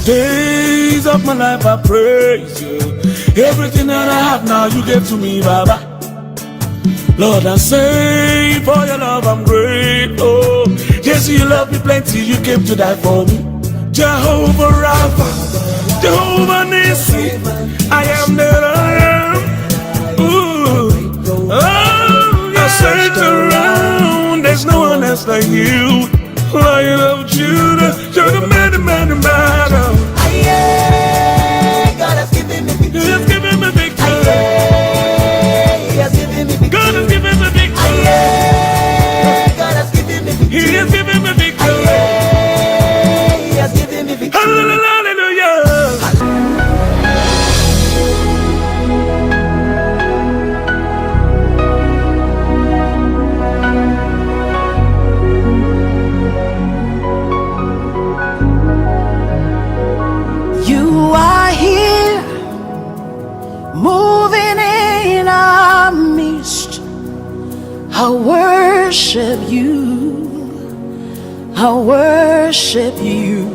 Days of my life I praise you. Everything that I have now you gave to me, Baba. Lord, I say for your love I'm grateful. Yes, you love me plenty, you came to die for me. Jehovah Rapha, Jehovah Nissi, I am that I am. Ooh, oh, I search around, there's no one else like you. Lion of Judah, you're the man, battle. God has given me victory. He has given me victory. He has given me victory. God has given me victory. God has given me victory. He has given me victory. He has given me victory. Hallelujah. You are here, moving in our midst. I worship you. I worship you.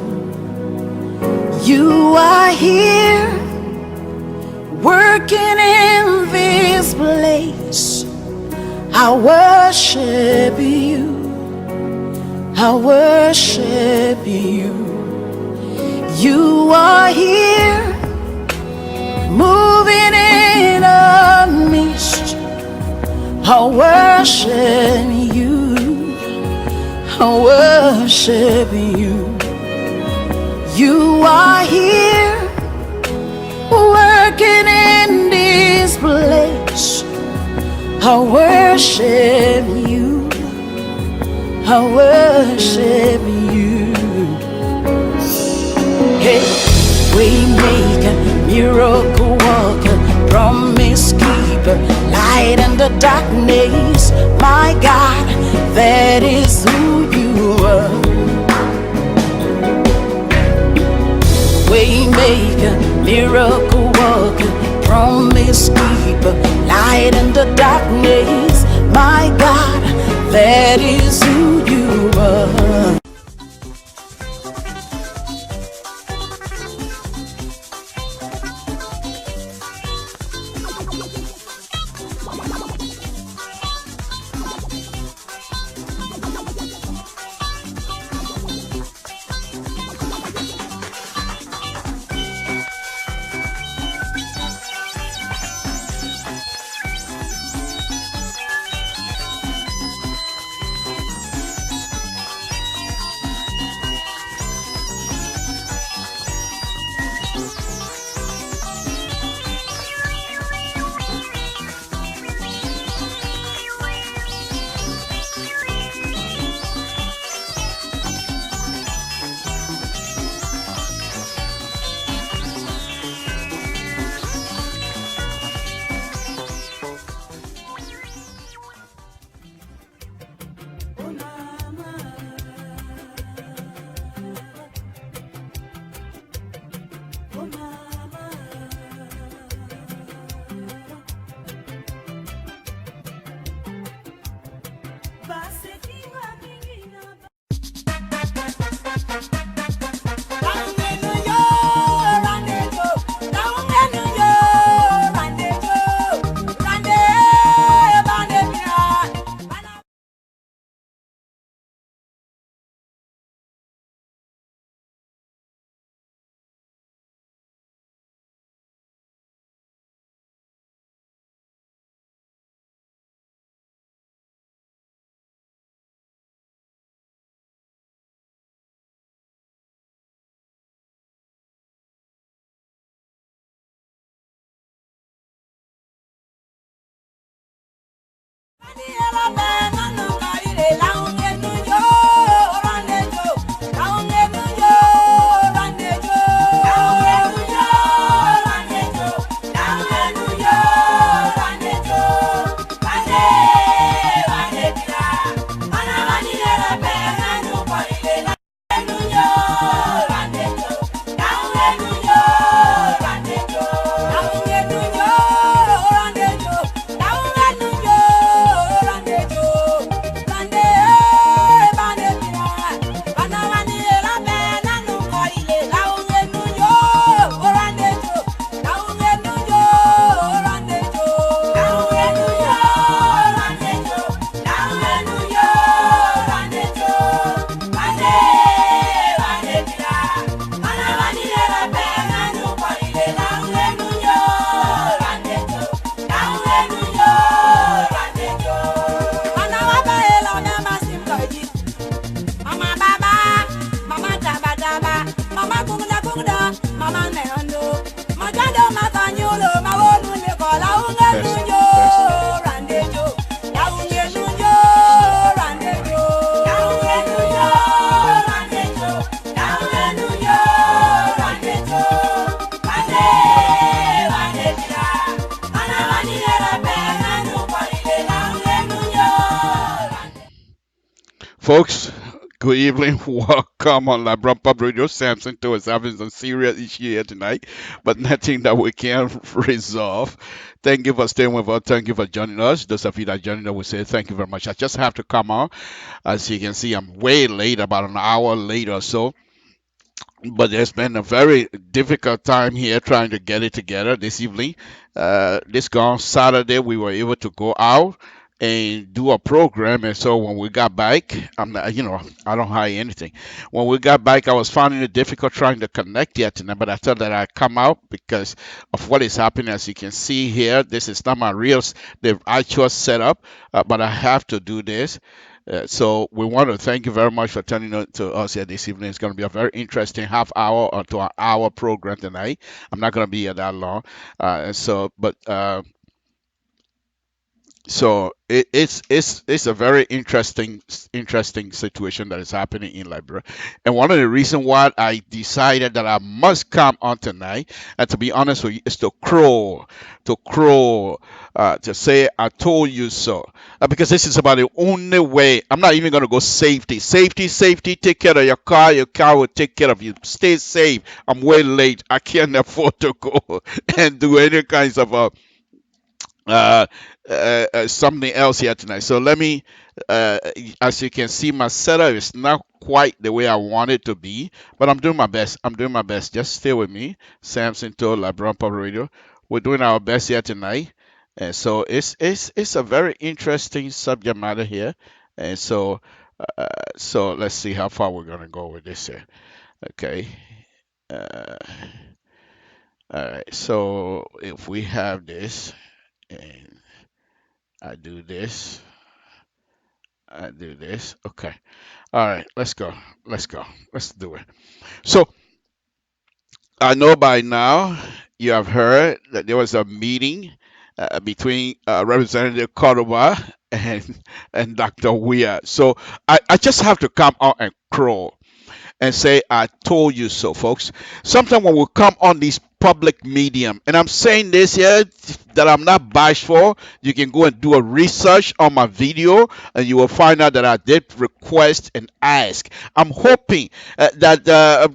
You are here, working in this place. I worship you. I worship you. You are here, moving in our midst. I worship you. I worship you. You are here, working in this place. I worship you. I worship you. Hey, waymaker, miracle worker, promise keeper, light in the darkness. My God, that is who you are. Waymaker, miracle worker, promise keeper, light in the darkness. My God, that is who you are. Folks, good evening. Welcome on La Brump Radio. Samson to us having some serious issue here tonight, but nothing that we can't resolve. Thank you for staying with us. Thank you for joining us. Those of you that joined us, we say thank you very much. I just have to come on. As you can see, I'm way late, about an hour late or so, but there's been a very difficult time here trying to get it together this evening. This gone Saturday, we were able to go out and do a program, and so when we got back, I'm not, I don't hide anything. When we got back, I was finding it difficult trying to connect yet tonight, but I thought that I'd come out because of what is happening. As you can see here, this is not my the actual setup, but I have to do this. So we want to thank you very much for turning to us here this evening. It's going to be a very interesting half hour or to an hour program tonight. I'm not going to be here that long. So it's a very interesting situation that is happening in Liberia, and one of the reasons why I decided that I must come on tonight, and to be honest with you, is to say I told you so, because this is about the only way. I'm not even gonna go safety. Take care of your car. Your car will take care of you. Stay safe. I'm way late. I can't afford to go and do any kinds of uh, something else here tonight. So let me, uh, as you can see, my setup is not quite the way I want it to be, but I'm doing my best. Just stay with me. Samson to LeBron Pub Radio. We're doing our best here tonight. And so it's a very interesting subject matter here. And so let's see how far we're gonna go with this here. Okay. Uh, all right. So if we have this and I do this. I do this. Okay. All right. Let's go. Let's do it. So I know by now you have heard that there was a meeting between Representative Cordova and Dr. Weir. So I just have to come out and crow and say, I told you so, folks. Sometimes when we come on these public medium, and I'm saying this here that I'm not bashful. You can go and do a research on my video, and you will find out that I did request and ask. I'm hoping that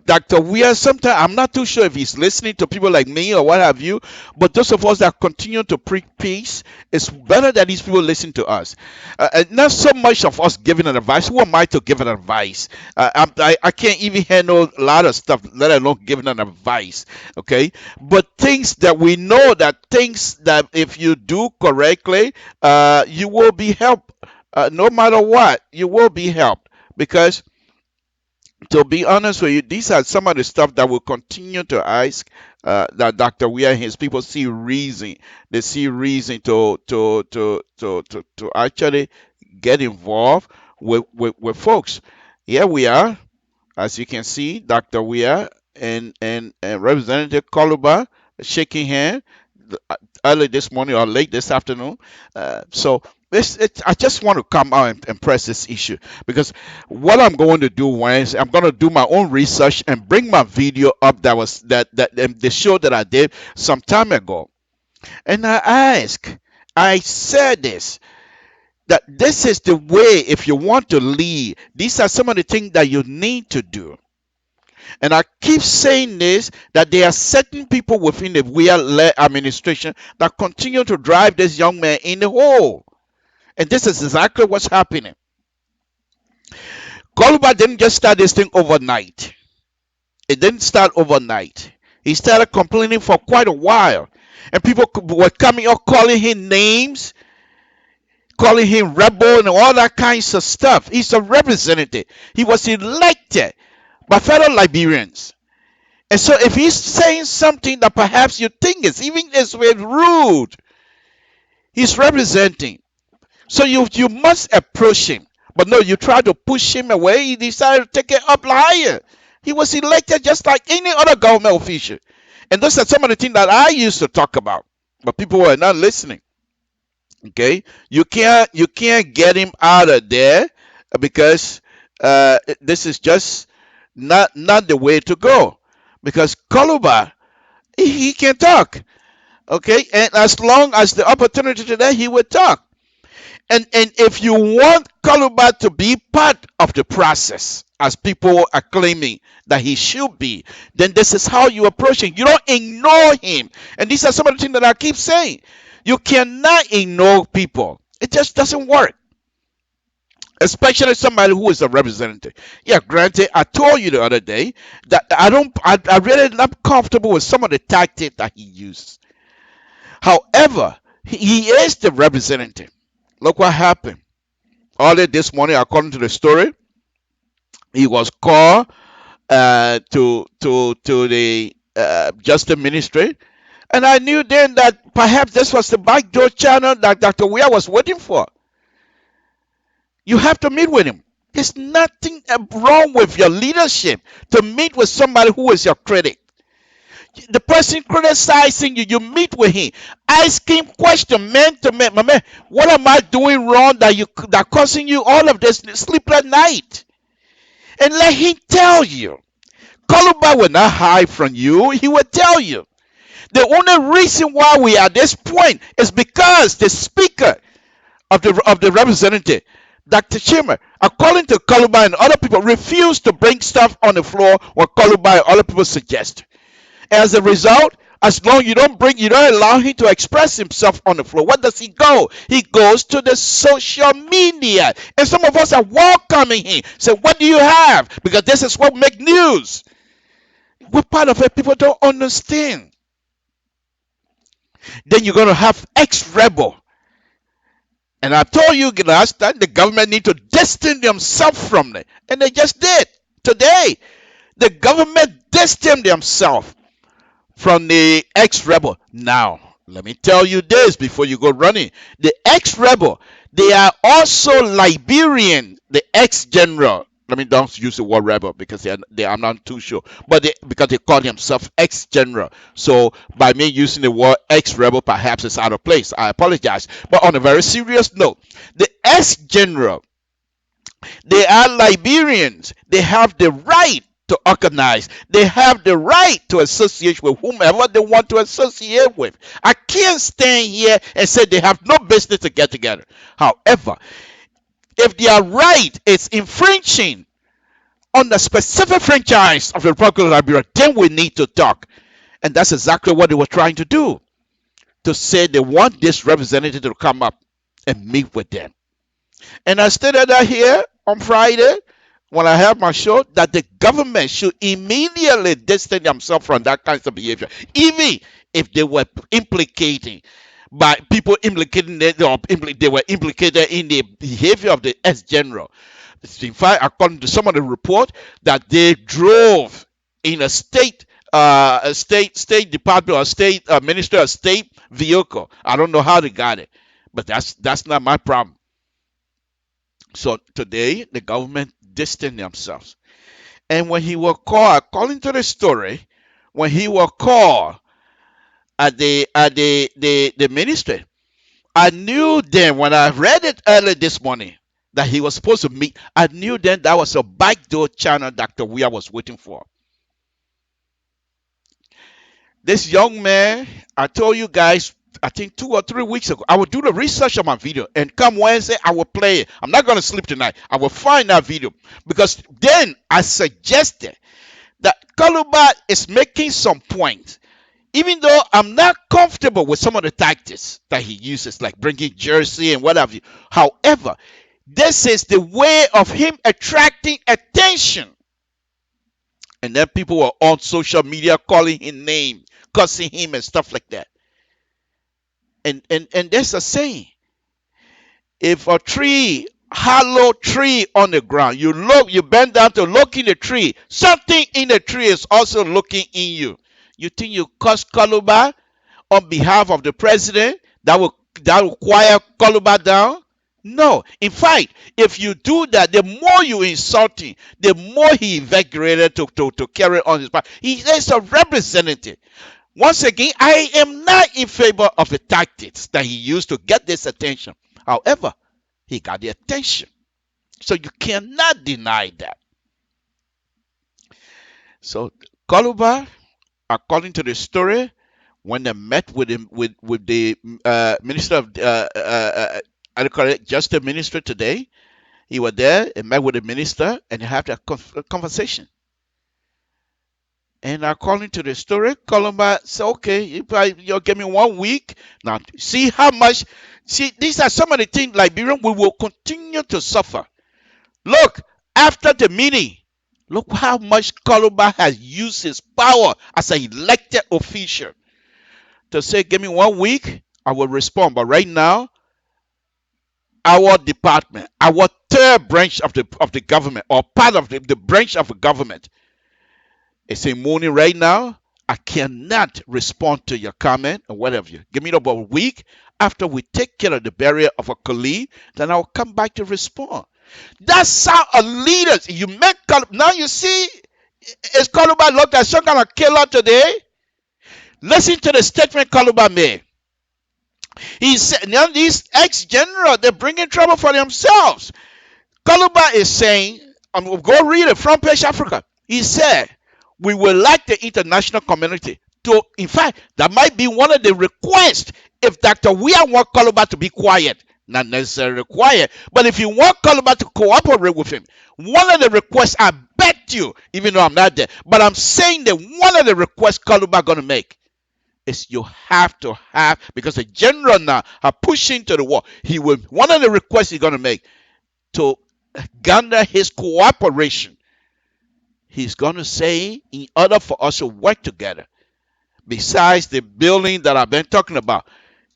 Dr. Weir, sometimes I'm not too sure if he's listening to people like me or what have you, but those of us that continue to preach peace, it's better that these people listen to us. And not so much of us giving an advice. Who am I to give an advice? I can't even handle a lot of stuff, let alone giving an advice. Okay, but things that we know, that things that if you do correctly, you will be helped. No matter what, you will be helped, because to be honest with you, these are some of the stuff that will continue to ask, that Dr. Weir and his people see reason. They see reason to actually get involved with folks. Here we are, as you can see, Dr. Weir and Representative Koluba shaking hand early this morning or late this afternoon. So I just want to come out and press this issue, because what I'm going to do Wednesday, I'm going to do my own research and bring my video up that the show that I did some time ago. And I said this, that this is the way if you want to lead. These are some of the things that you need to do. And I keep saying this, that there are certain people within the Weir administration that continue to drive this young man in the hole. And this is exactly what's happening. Koluba didn't just start this thing overnight. It didn't start overnight. He started complaining for quite a while. And people were coming up calling him names, calling him rebel and all that kinds of stuff. He's a representative. He was elected by fellow Liberians. And so if he's saying something that perhaps you think is even is rude, he's representing. So you must approach him. But no, you try to push him away. He decided to take it up higher. He was elected just like any other government official. And those are some of the things that I used to talk about. But people were not listening. Okay? You can't get him out of there, because this is just not the way to go. Because Koluba, he can talk. Okay? And as long as the opportunity today, he will talk. And if you want Koluba to be part of the process, as people are claiming that he should be, then this is how you approach him. You don't ignore him. And these are some of the things that I keep saying. You cannot ignore people. It just doesn't work. Especially somebody who is a representative. Yeah, granted, I told you the other day that I really not comfortable with some of the tactics that he uses. However, he is the representative. Look what happened. Early this morning, according to the story, he was called to the Justice Ministry, and I knew then that perhaps this was the backdoor channel that Dr. Weir was waiting for. You have to meet with him. There's nothing wrong with your leadership to meet with somebody who is your critic. The person criticizing you, you meet with him, ask him question, man to man. My man, what am I doing wrong that causing you all of this sleepless night? And let him tell you. Koluba will not hide from you. He will tell you. The only reason why we are at this point is because the speaker of the representative, Dr. Chima, according to Koluba and other people, refused to bring stuff on the floor what Koluba and other people suggest. As a result, as long you don't allow him to express himself on the floor, what does he go? He goes to the social media. And some of us are welcoming him. So what do you have? Because this is what makes news. What part of it people don't understand? Then you're going to have ex-rebel. And I told you last time, the government need to distance themselves from it. And they just did. Today, the government distanced themselves from the ex-rebel. Now, let me tell you this before you go running. The ex-rebel, they are also Liberian, the ex-general. Let me don't use the word rebel because I'm not too sure. But because they call themselves ex-general. So by me using the word ex-rebel, perhaps it's out of place. I apologize. But on a very serious note, the ex-general, they are Liberians. They have the right to organize. They have the right to associate with whomever they want to associate with. I can't stand here and say they have no business to get together. However, if their right is infringing on the specific franchise of the Republic of Liberia, then we need to talk. And that's exactly what they were trying to do, to say they want this representative to come up and meet with them. And I stated that here on Friday when I had my show, that the government should immediately distance themselves from that kind of behavior, even if they were implicating by people implicating they were implicated in the behavior of the ex-general. In fact, according to some of the report, that they drove in a state department or state minister of state vehicle. I don't know how they got it, but that's not my problem. So today the government distanced themselves. And when he was called, according to the story, when he was called at the ministry, I knew then when I read it early this morning that he was supposed to meet. I knew then that was a backdoor channel Dr. Weir was waiting for. This young man, I told you guys, I think 2 or 3 weeks ago, I will do the research on my video, and come Wednesday, I will play it. I'm not going to sleep tonight. I will find that video, because then I suggested that Kaluba is making some points. Even though I'm not comfortable with some of the tactics that he uses, like bringing jersey and what have you. However, this is the way of him attracting attention. And then people were on social media calling him names, cussing him and stuff like that. And there's a saying: if a tree, hollow tree on the ground, you bend down to look in the tree, something in the tree is also looking in you. You think you cuss Kaluba on behalf of the president that will quiet Kaluba down? No. In fact, if you do that, the more you insult him, the more he invigorated to carry on his part. He is a representative. Once again, I am not in favor of the tactics that he used to get this attention. However, he got the attention. So you cannot deny that. So Kaluba, according to the story, when they met with him, with the minister of justice minister today, he was there and met with the minister and had a conversation. And according to the story, Columba said, okay, you'll give me 1 week. Now, see how much. See, these are some of the things, Liberian, we will continue to suffer. Look, after the meeting, look how much Columba has used his power as an elected official to say, give me 1 week, I will respond. But right now, our department, our third branch of the government, or part of the branch of the government, is saying, Mooney, right now, I cannot respond to your comment or whatever. Give me about a week. After we take care of the burial of a colleague, then I'll come back to respond. That's how a leader, you make, now you see, is Kaluba looked at some kind of killer today? Listen to the statement Kaluba made. He said, now these ex-generals, they're bringing trouble for themselves. Kaluba is saying, go read it, Front Page Africa. He said, we would like the international community to, in fact, that might be one of the requests if Dr. Weir want Kaluba to be quiet. Not necessarily quiet, but if you want Kaluba to cooperate with him, one of the requests, I bet you, even though I'm not there, but I'm saying that one of the requests Kaluba going to make is you have to have, because the general now are pushing to the wall. One of the requests he's going to make to garner his cooperation. He's going to say, in order for us to work together, besides the building that I've been talking about,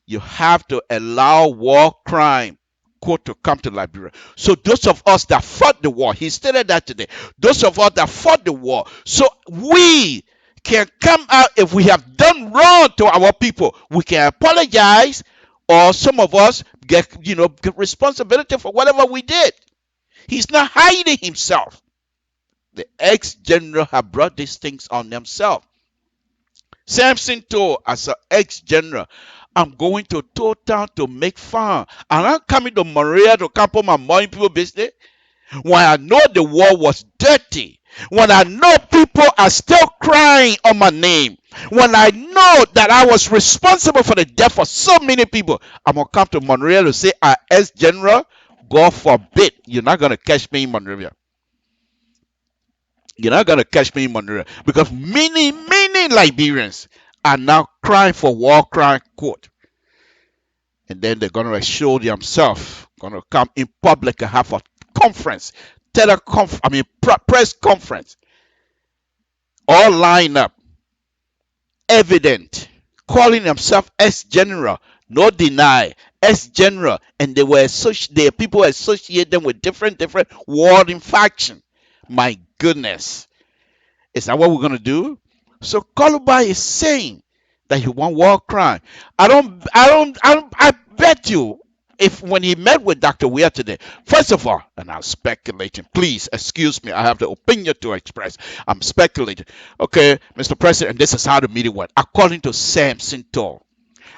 you have to allow war crime court to come to Liberia. So those of us that fought the war, he stated that today, those of us that fought the war, so we can come out if we have done wrong to our people. We can apologize, or some of us get responsibility for whatever we did. He's not hiding himself. The ex-general have brought these things on themselves. Samson told as an ex-general, I'm going to Town to make fun. I'm not coming to Maria to come on my money people business. When I know the war was dirty, when I know people are still crying on my name, when I know that I was responsible for the death of so many people, I'm gonna come to Monrovia to say, as general, God forbid, you're not gonna catch me in Monrovia. You're not gonna catch me in Monrovia because many Liberians are now crying for war crime court, and then they're gonna show themselves, gonna come in public and have a conference, press conference, all line up, evident, calling themselves ex-general, no deny, ex-general, and their people associate them with different warring faction. My goodness, is that what we're gonna do? So Kolubai is saying that he want war crime. I bet you, if when he met with Dr. Weir today, first of all, and I'm speculating, please excuse me, I have the opinion to express. I'm speculating. Okay, Mr. President, and this is how the meeting went. According to Samson Toll.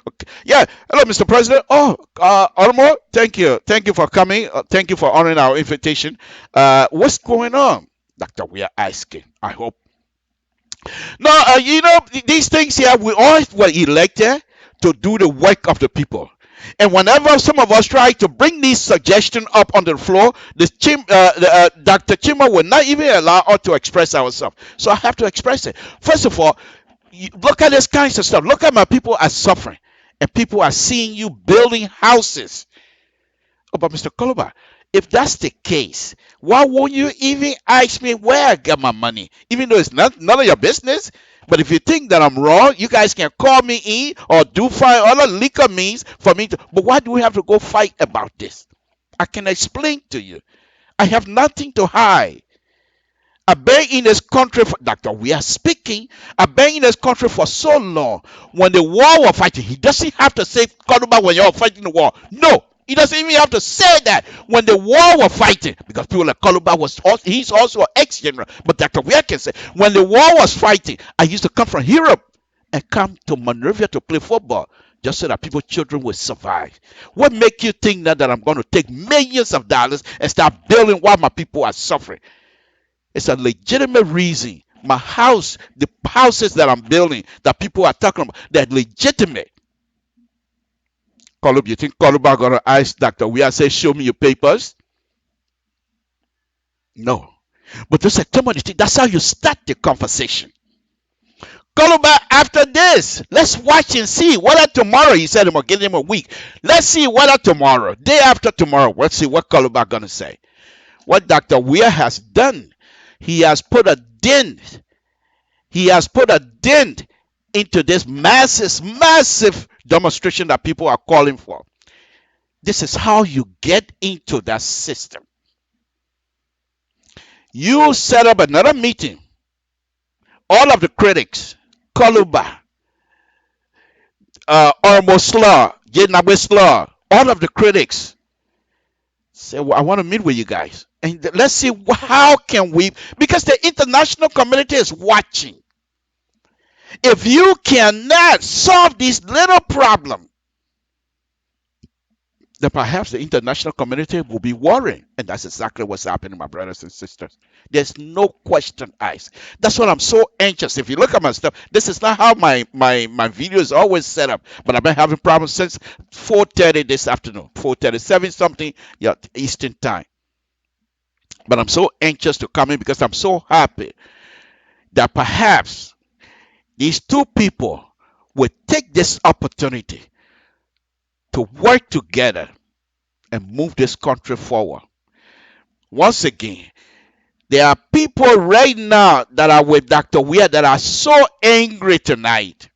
Okay. Yeah, hello, Mr. President. Oh, Ormo, thank you for coming. Thank you for honoring our invitation. What's going on? Dr. Weir asking. I hope no, these things here, we all were elected to do the work of the people. And whenever some of us try to bring these suggestions up on the floor, Dr. Chima will not even allow us to express ourselves. So I have to express it. First of all, look at this kinds of stuff. Look at my people are suffering. And people are seeing you building houses. Oh, but Mr. Koloba, if that's the case, why won't you even ask me where I get my money? Even though it's none of your business. But if you think that I'm wrong, you guys can call me in or do find other legal means for me to. But why do we have to go fight about this? I can explain to you. I have nothing to hide. I've been in this country for, Doctor, we are speaking. I've been in this country for so long. When the war was fighting, he doesn't have to say Koduba when you're fighting the war. No, he doesn't even have to say that when the war was fighting, because people like Koluba he's also an ex-general. But Dr. Weir can say, when the war was fighting, I used to come from Europe and come to Monrovia to play football just so that people's children will survive. What make you think that I'm going to take millions of dollars and start building while my people are suffering? It's a legitimate reason. My house, the houses that I'm building, that people are talking about, they're legitimate. Kolub, you think Koluba gonna ask Dr. Weir, say, show me your papers? No. But they said, come on, that's how you start the conversation. Koluba, after this, let's watch and see whether tomorrow, he said, I'm gonna give him a week. Let's see whether tomorrow, day after tomorrow, let's see what Koluba gonna say. What Dr. Weir has done, he has put a dent. He has put a dent into this massive demonstration that people are calling for. This is how you get into that system. You set up another meeting. All of the critics, Koluba, Ormosla, Jenabesla, all of the critics say, well, I want to meet with you guys. And let's see how can we, because the international community is watching. If you cannot solve this little problem, then perhaps the international community will be worrying. And that's exactly what's happening, my brothers and sisters. There's no question asked. That's what I'm so anxious. If you look at my stuff, this is not how my video is always set up. But I've been having problems since 4:30 this afternoon. 4:37 something, yeah, Eastern time. But I'm so anxious to come in because I'm so happy that perhaps these two people will take this opportunity to work together and move this country forward. Once again, there are people right now that are with Dr. Weir that are so angry tonight.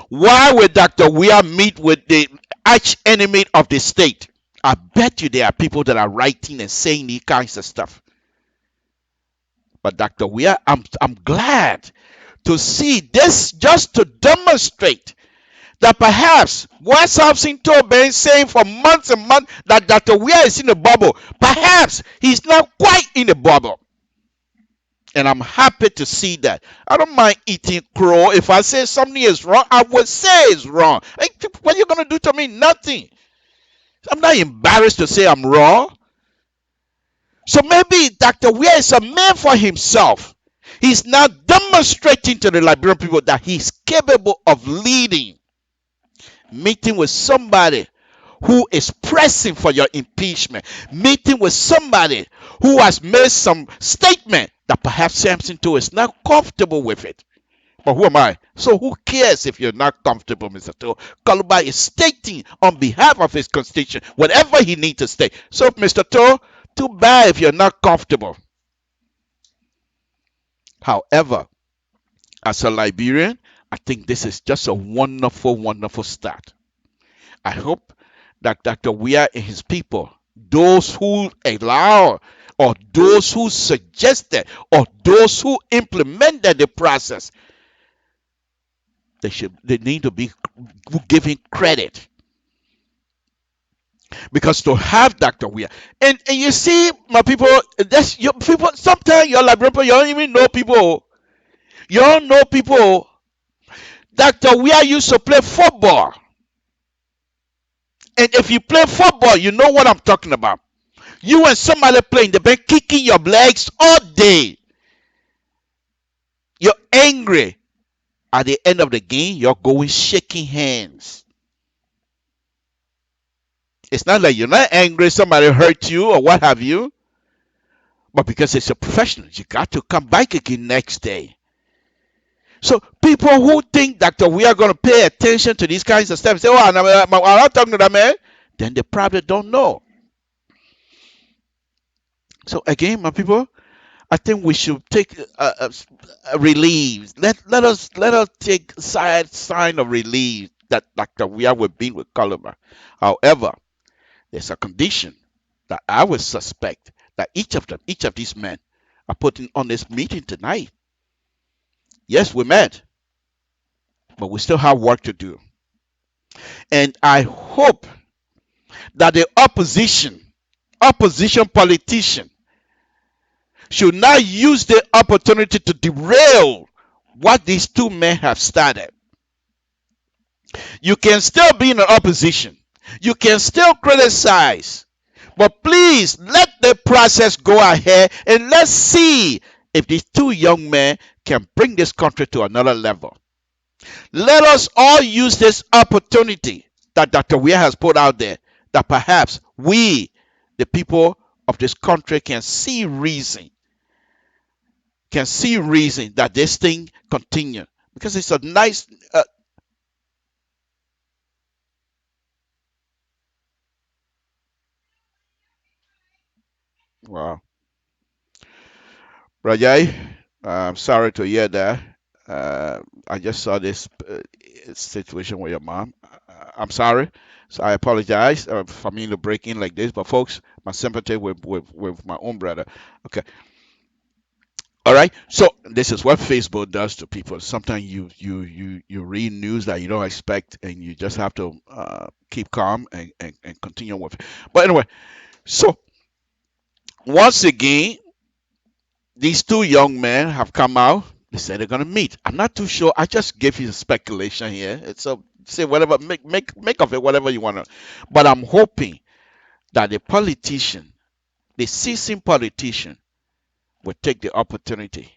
Why would Dr. Weir meet with the arch enemy of the state? I bet you there are people that are writing and saying these kinds of stuff. But Dr. Weir, I'm glad to see this just to demonstrate that perhaps what something told been saying for months and months that Dr. Weir is in the bubble, perhaps he's not quite in the bubble. And I'm happy to see that. I don't mind eating crow. If I say something is wrong, I would say it's wrong. What are you going to do to me? Nothing. I'm not embarrassed to say I'm wrong. So maybe Dr. Weir is a man for himself. He's now demonstrating to the Liberian people that he's capable of leading, meeting with somebody who is pressing for your impeachment, meeting with somebody who has made some statement that perhaps Samson too is not comfortable with it. But who am I? So who cares if you're not comfortable, Mr. Toe? Kaluba is stating on behalf of his constitution whatever he needs to state. So, Mr. Toe, too bad if you're not comfortable. However, as a Liberian, I think this is just a wonderful, wonderful start. I hope that Dr. Weir and his people, those who allow, or those who suggested, or those who implemented the process, they need to be given credit, because to have Dr. Weir, and you see, my people, that's your people. Sometimes your Liberian people, you don't even know people. You don't know people. Dr. Weir used to play football, and if you play football, you know what I'm talking about. You and somebody playing, they've been kicking your legs all day. You're angry. At the end of the game, you're going shaking hands. It's not like you're not angry, somebody hurt you or what have you, but because it's a professional, you got to come back again next day. So people who think that we are going to pay attention to these kinds of stuff, say, "Oh, I'm not talking to that man," then they probably don't know. So again, my people, I think we should take a relief. Let us take sign of relief that Dr. We are being with Columbus. However, there's a condition that I would suspect that each of these men are putting on this meeting tonight. Yes, we met, but we still have work to do. And I hope that the opposition politician should not use the opportunity to derail what these two men have started. You can still be in the opposition. You can still criticize. But please let the process go ahead and let's see if these two young men can bring this country to another level. Let us all use this opportunity that Dr. Weir has put out there, that perhaps we, the people of this country, can see reason that this thing continue, because it's a nice wow. Rajai, I'm sorry to hear that. I just saw this situation with your mom. I'm sorry. So I apologize for me to break in like this. But folks, my sympathy with my own brother. Okay. All right. So this is what Facebook does to people. Sometimes you read news that you don't expect, and you just have to keep calm and continue with it. But anyway, so once again, these two young men have come out. They said they're gonna meet. I'm not too sure. I just gave you speculation here. It's a say whatever, make of it whatever you wanna. But I'm hoping that the politician, the seasoned politician, will take the opportunity,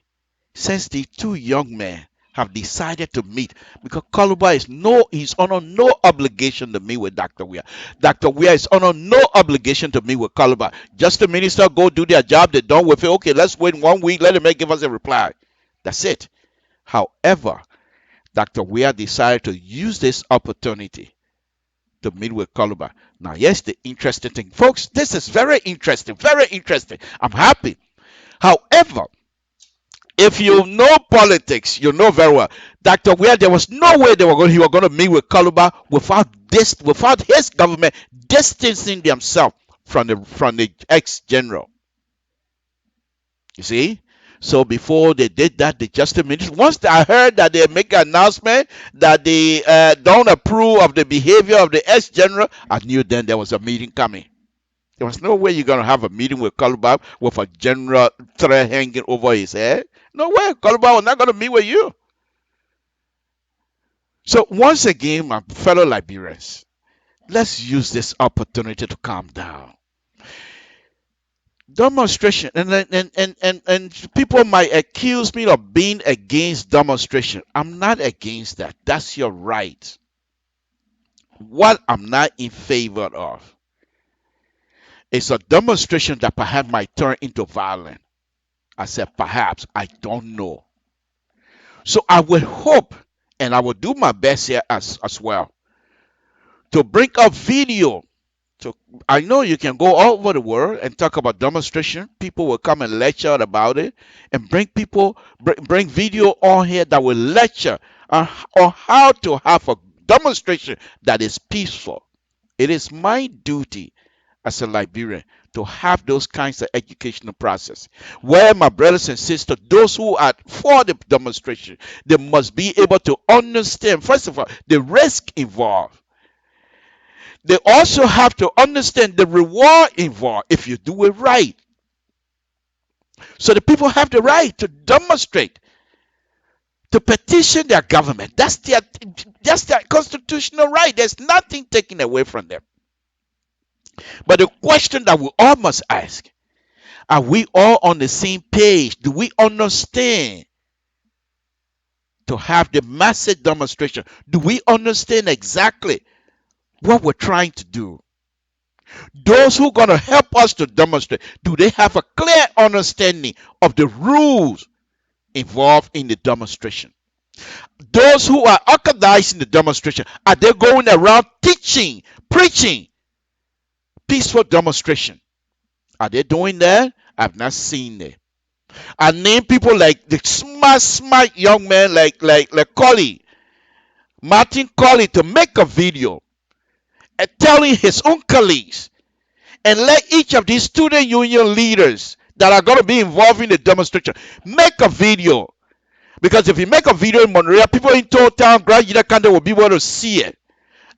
since the two young men have decided to meet, because Kaluba he's under no obligation to meet with Dr. Weir. Dr. Weir is under no obligation to meet with Kaluba. Just the minister go do their job, they're done with it. Okay, let's wait 1 week, let him give us a reply. That's it. However, Dr. Weir decided to use this opportunity to meet with Kaluba. Now, yes, the interesting thing, folks, this is very interesting, very interesting. I'm happy. However, if you know politics, you know very well. Dr. Weir, there was no way he were going to meet with Kaluba without his government distancing themselves from the ex-general. You see? So before they did that, they just a minute. Once I heard that they make an announcement that they don't approve of the behavior of the ex-general, I knew then there was a meeting coming. There was no way you're going to have a meeting with Kaluba with a general threat hanging over his head. No way. Kaluba was not going to meet with you. So once again, my fellow Liberians, let's use this opportunity to calm down. Demonstration, and people might accuse me of being against demonstration. I'm not against that. That's your right. What I'm not in favor of is a demonstration that perhaps might turn into violence. I said perhaps, I don't know. So I will hope, and I will do my best here as well, to bring up video. So I know you can go all over the world and talk about demonstration. People will come and lecture about it, and bring people bring video on here that will lecture on how to have a demonstration that is peaceful. It is my duty as a Liberian to have those kinds of educational process where my brothers and sisters, those who are for the demonstration, they must be able to understand, first of all, the risk involved. They also have to understand the reward involved if you do it right. So the people have the right to demonstrate, to petition their government. That's their constitutional right. There's nothing taken away from them. But the question that we all must ask, are we all on the same page? Do we understand to have the massive demonstration? Do we understand exactly what we're trying to do? Those who are going to help us to demonstrate, do they have a clear understanding of the rules involved in the demonstration? Those who are organizing the demonstration, are they going around teaching, preaching peaceful demonstration? Are they doing that? I've not seen it. I name people like the smart young man like Collie, Martin Collie, to make a video and telling his own colleagues, and let each of these student union leaders that are going to be involved in the demonstration make a video. Because if you make a video in Monrovia, people in Town, Grand Union County will be able to see it.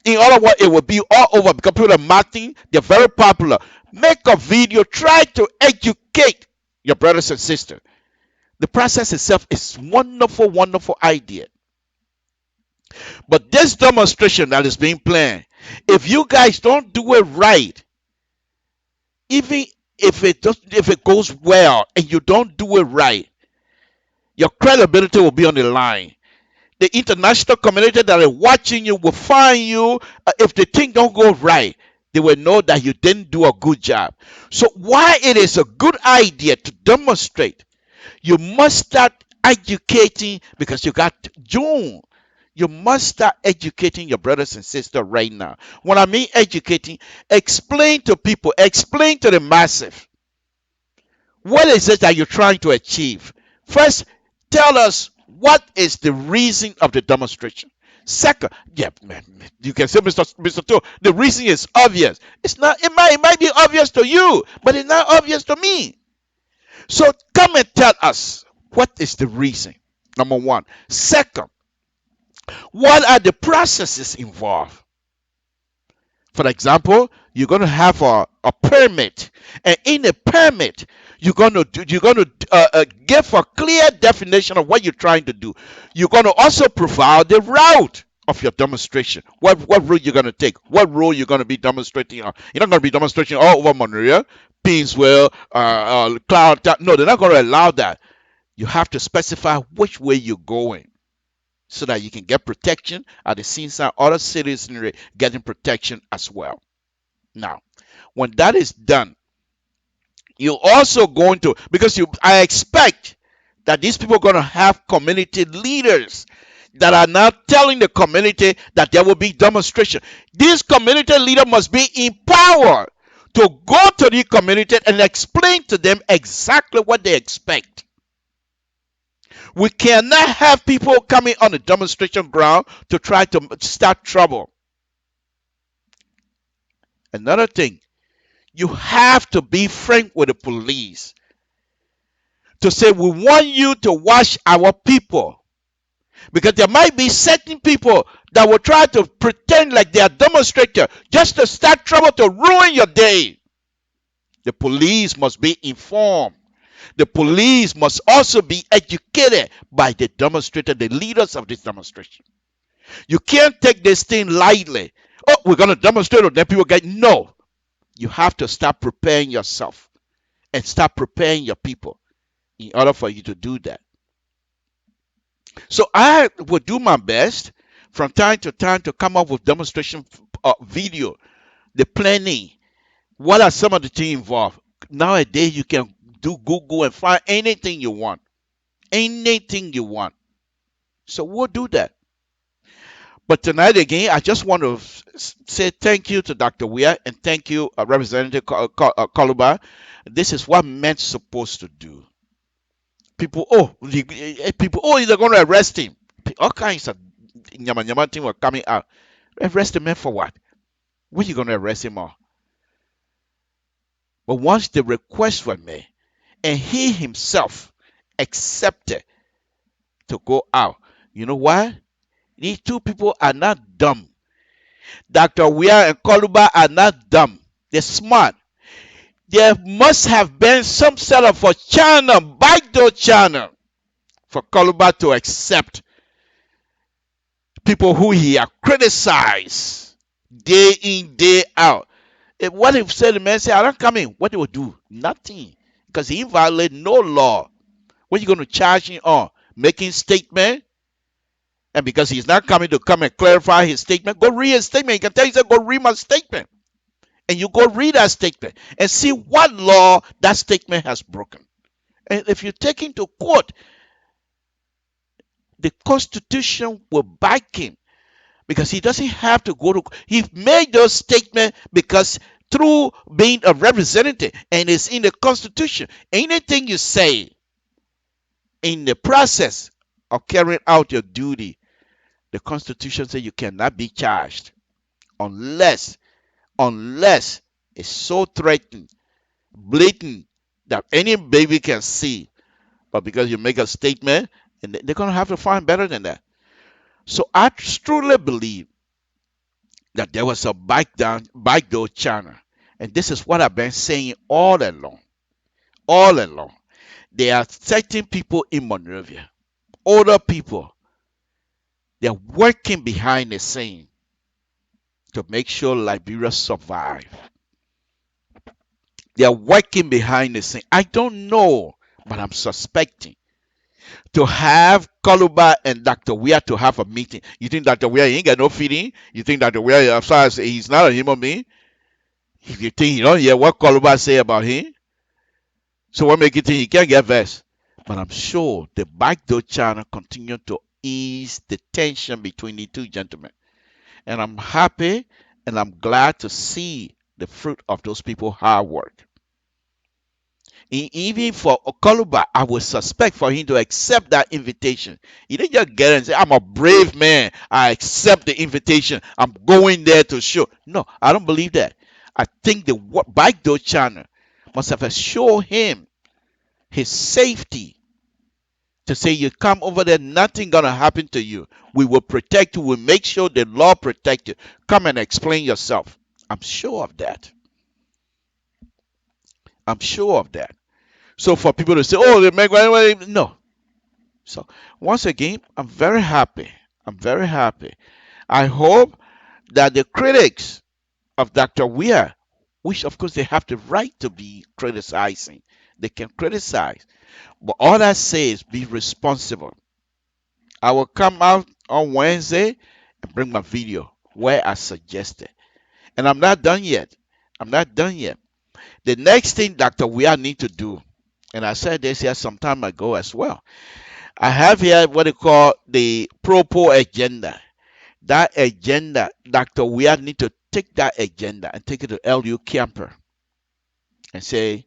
In other words, it will be all over because people are marketing, they're very popular. Make a video, try to educate your brothers and sisters. The process itself is wonderful, wonderful idea. But this demonstration that is being planned, if you guys don't do it right, even if it goes well and you don't do it right, your credibility will be on the line. The international community that are watching you will find you. If the thing don't go right, they will know that you didn't do a good job. So why it is a good idea to demonstrate, you must start educating, because you got June. You must start educating your brothers and sisters right now. When I mean educating, explain to people, explain to the massive, what is it that you're trying to achieve? First, tell us what is the reason of the demonstration. Second, yeah, man, you can say, Mr. Tour, the reason is obvious. It's not. It might be obvious to you, but it's not obvious to me. So come and tell us what is the reason. Number one. Second, what are the processes involved? For example, you're going to have a permit, and in a permit, you're going to give a clear definition of what you're trying to do. You're going to also provide the route of your demonstration. What route you're going to take? What role you're going to be demonstrating on? You're not going to be demonstrating all over Monrovia, Painesville, Cloud. No, they're not going to allow that. You have to specify which way you're going, so that you can get protection at the same time other citizenry getting protection as well. Now, when that is done, you're also going to, because I expect that these people are going to have community leaders that are now telling the community that there will be demonstration. These community leaders must be empowered to go to the community and explain to them exactly what they expect. We cannot have people coming on the demonstration ground to try to start trouble. Another thing, you have to be frank with the police to say, we want you to watch our people, because there might be certain people that will try to pretend like they are demonstrators just to start trouble, to ruin your day. The police must be informed. The police must also be educated by the demonstrator, the leaders of this demonstration. You can't take this thing lightly. Oh, we're going to demonstrate, and then people get, no. You have to start preparing yourself. and start preparing your people in order for you to do that. So I will do my best from time to time to come up with demonstration video, the planning. What are some of the things involved? Nowadays, you can do Google and find anything you want. Anything you want. So we'll do that. But tonight again, I just want to say thank you to Dr. Weir and thank you, Representative Koluba. This is what men's supposed to do. People, they're going to arrest him. All kinds of nyama nyama thing were coming out. Arrest the man for what? What are you going to arrest him on? But once the request was made and he himself accepted to go out, you know why? These two people are not dumb. Dr. Weir and Koluba are not dumb. They're smart. There must have been some sort of a channel, backdoor channel, for Koluba to accept people who he had criticized day in, day out. What if said the man say, I don't come in? What they will do? Nothing. Because he violated no law. What are you going to charge him on? Making statement? And because he's not coming to come and clarify his statement, go read his statement. He can tell you, say, go read my statement. And you go read that statement and see what law that statement has broken. And if you take him to court, the Constitution will back him because he doesn't have to go to. He made those statements because through being a representative and it's in the Constitution. Anything you say in the process of carrying out your duty, the Constitution says you cannot be charged unless it's so threatening, blatant that any baby can see. But because you make a statement, and they're going to have to find better than that. So I truly believe that there was a backdoor channel. And this is what I've been saying all along. All along. There are certain people in Monrovia, older people, they're working behind the scene to make sure Liberia survive. They are working behind the scene. I don't know, but I'm suspecting to have Koluba and Dr. Weir to have a meeting. You think Dr. Weir ain't got no feeling? You think Dr. Weir, as far as he's not a human being? If you think you don't hear what Koluba say about him, so what make you think he can't get vexed? But I'm sure the backdoor channel continue to ease the tension between the two gentlemen. And I'm happy and I'm glad to see the fruit of those people's hard work. Even for Koluba, I would suspect for him to accept that invitation. He didn't just get it and say, I'm a brave man. I accept the invitation. I'm going there to show. No, I don't believe that. I think the backdoor channel must have assured him his safety to say, you come over there, nothing going to happen to you. We will protect you. We'll make sure the law protects you. Come and explain yourself. I'm sure of that. I'm sure of that. So for people to say, oh, they make no. So once again, I'm very happy. I'm very happy. I hope that the critics of Dr. Weir, which of course they have the right to be criticizing, they can criticize. But all I say is be responsible. I will come out on Wednesday and bring my video where I suggested. And I'm not done yet. I'm not done yet. The next thing Dr. Weir need to do, and I said this here some time ago as well. I have here what they call the Propo agenda. That agenda, Dr. Weir need to take that agenda and take it to LU Camper and say,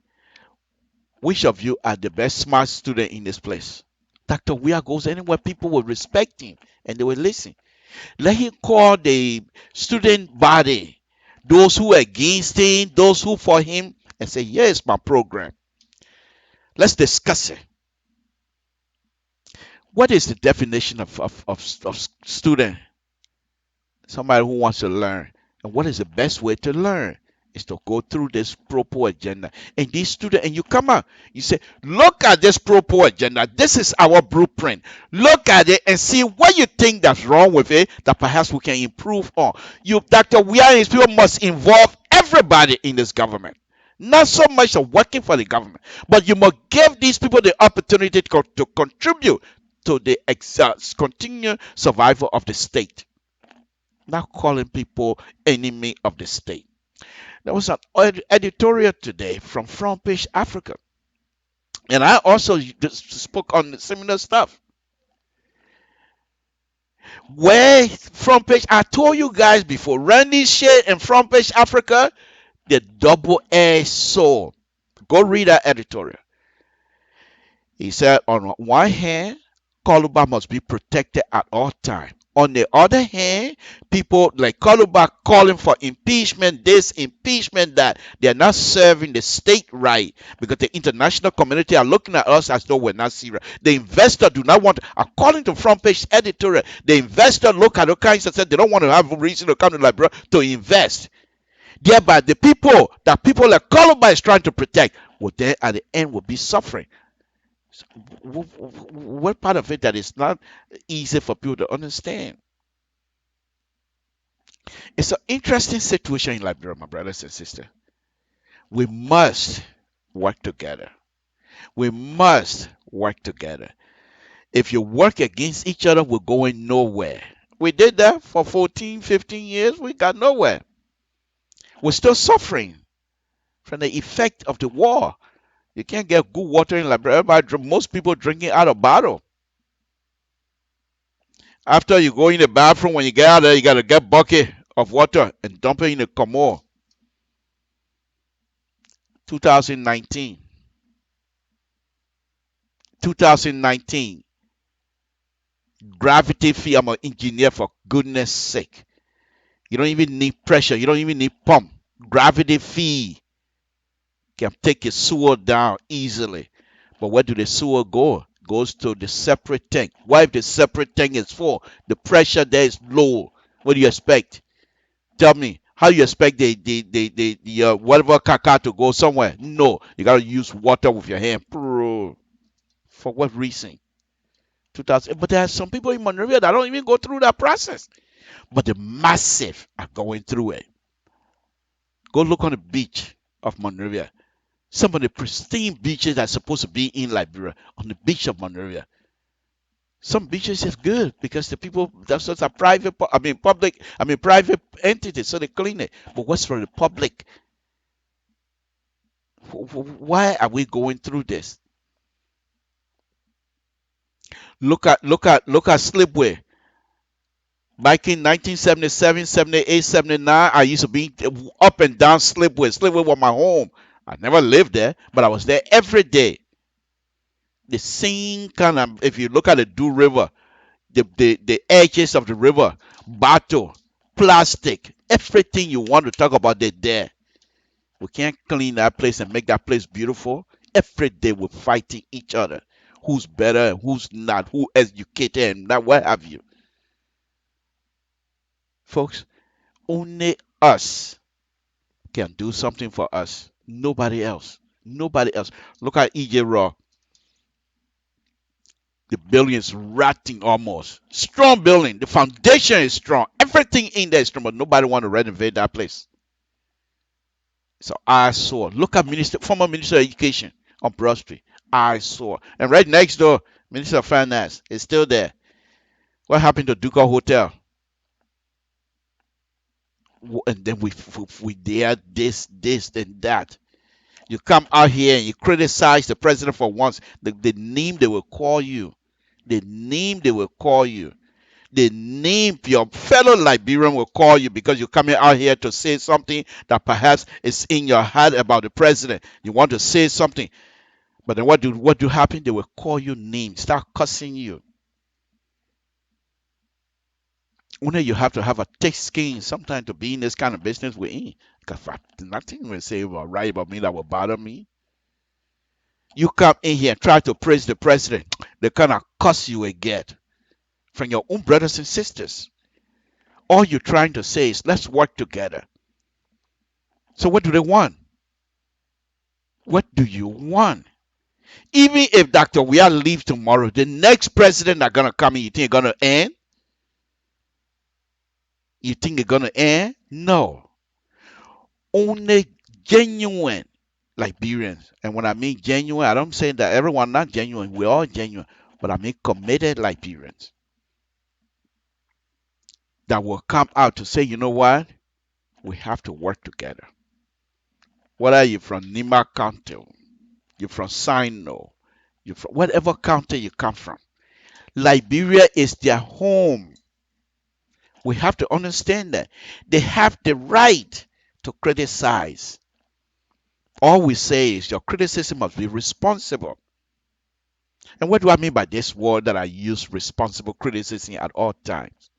which of you are the best smart student in this place? Dr. Weir goes anywhere people will respect him and they will listen. Let him call the student body, those who are against him, those who for him, and say, here's my program. Let's discuss it. What is the definition of student? Somebody who wants to learn. And what is the best way to learn? Is to go through this Propo agenda. And these students, and you come out, you say, look at this Propo agenda. This is our blueprint. Look at it and see what you think that's wrong with it that perhaps we can improve on. You, Dr. Weir and his people must involve everybody in this government. Not so much of working for the government, but you must give these people the opportunity to contribute to the continued survival of the state. Not calling people enemy of the state. There was an editorial today from Front Page Africa, and I also spoke on similar stuff. Where Front Page, I told you guys before, Randy Shea and Front Page Africa, the double-edged sword. Go read that editorial. He said, on one hand, Koluba must be protected at all times. On the other hand, people like Koluba calling for impeachment, this, impeachment, that, they're not serving the state right because the international community are looking at us as though we're not serious. The investor do not want, according to Front Page editorial, the investor look at all kinds of said they don't want to have a reason to come to Liberia to invest. Thereby, the people like Koluba is trying to protect, well, then at the end will be suffering. What part of it that is not easy for people to understand? It's an interesting situation in Liberia, my brothers and sisters. We must work together. We must work together. If you work against each other, we're going nowhere. We did that for 14, 15 years. We got nowhere. We're still suffering from the effect of the war. You can't get good water in Liberia. Most people drinking out of bottle. After you go in the bathroom, when you get out there, you got to get a bucket of water and dump it in the commode. 2019. 2019. Gravity fee. I'm an engineer, for goodness sake. You don't even need pressure. You don't even need pump. Gravity fee can take your sewer down easily. But where do the sewer go? Goes to the separate tank. Why, if the separate tank is full, the pressure there is low? What do you expect? Tell me, how you expect the whatever caca to go somewhere? No, you gotta use water with your hand. For what reason? 2000. But there are some people in Monrovia that don't even go through that process. But the massive are going through it. Go look on the beach of Monrovia. Some of the pristine beaches that are supposed to be in Liberia, on the beach of Monrovia. Some beaches is good because the people, that's a private, private entities, so they clean it. But what's for the public? Why are we going through this? Look at Slipway. Back in 1977, 78, 79, I used to be up and down Slipway. Slipway was my home. I never lived there, but I was there every day. The same kind of, if you look at the Do River, the edges of the river, bottle, plastic, everything you want to talk about, they're there. We can't clean that place and make that place beautiful. Every day we're fighting each other. Who's better and who's not, who educated and that, what have you. Folks, only us can do something for us. Nobody else. Nobody else. Look at EJ Raw. The building is rotting almost. Strong building. The foundation is strong. Everything in there is strong, but nobody want to renovate that place. So I saw. Look at former Minister of Education on Broad Street. I saw. And right next door, Minister of Finance is still there. What happened to Ducal Hotel? And then we dare this, and that. You come out here and you criticize the president for once. The name they will call you. The name they will call you. The name your fellow Liberian will call you because you're coming out here to say something that perhaps is in your heart about the president. You want to say something. But then what do happen? They will call you names, start cussing you. Only you have to have a thick skin sometimes to be in this kind of business we're in. Because nothing will say right about me that will bother me. You come in here and try to praise the president, the kind of cuss you will get from your own brothers and sisters. All you're trying to say is, let's work together. So what do they want? What do you want? Even if Dr. Weah leaves tomorrow, the next president that's going to come in, you think it's going to end? You think it's going to end? No. Only genuine Liberians. And when I mean genuine, I don't say that everyone not genuine. We're all genuine. But I mean committed Liberians that will come out to say, you know what? We have to work together. Whether you're from Nima County, you're from Sino, you're from whatever county you come from, Liberia is their home. We have to understand that they have the right to criticize. All we say is your criticism must be responsible. And what do I mean by this word that I use, responsible criticism, at all times?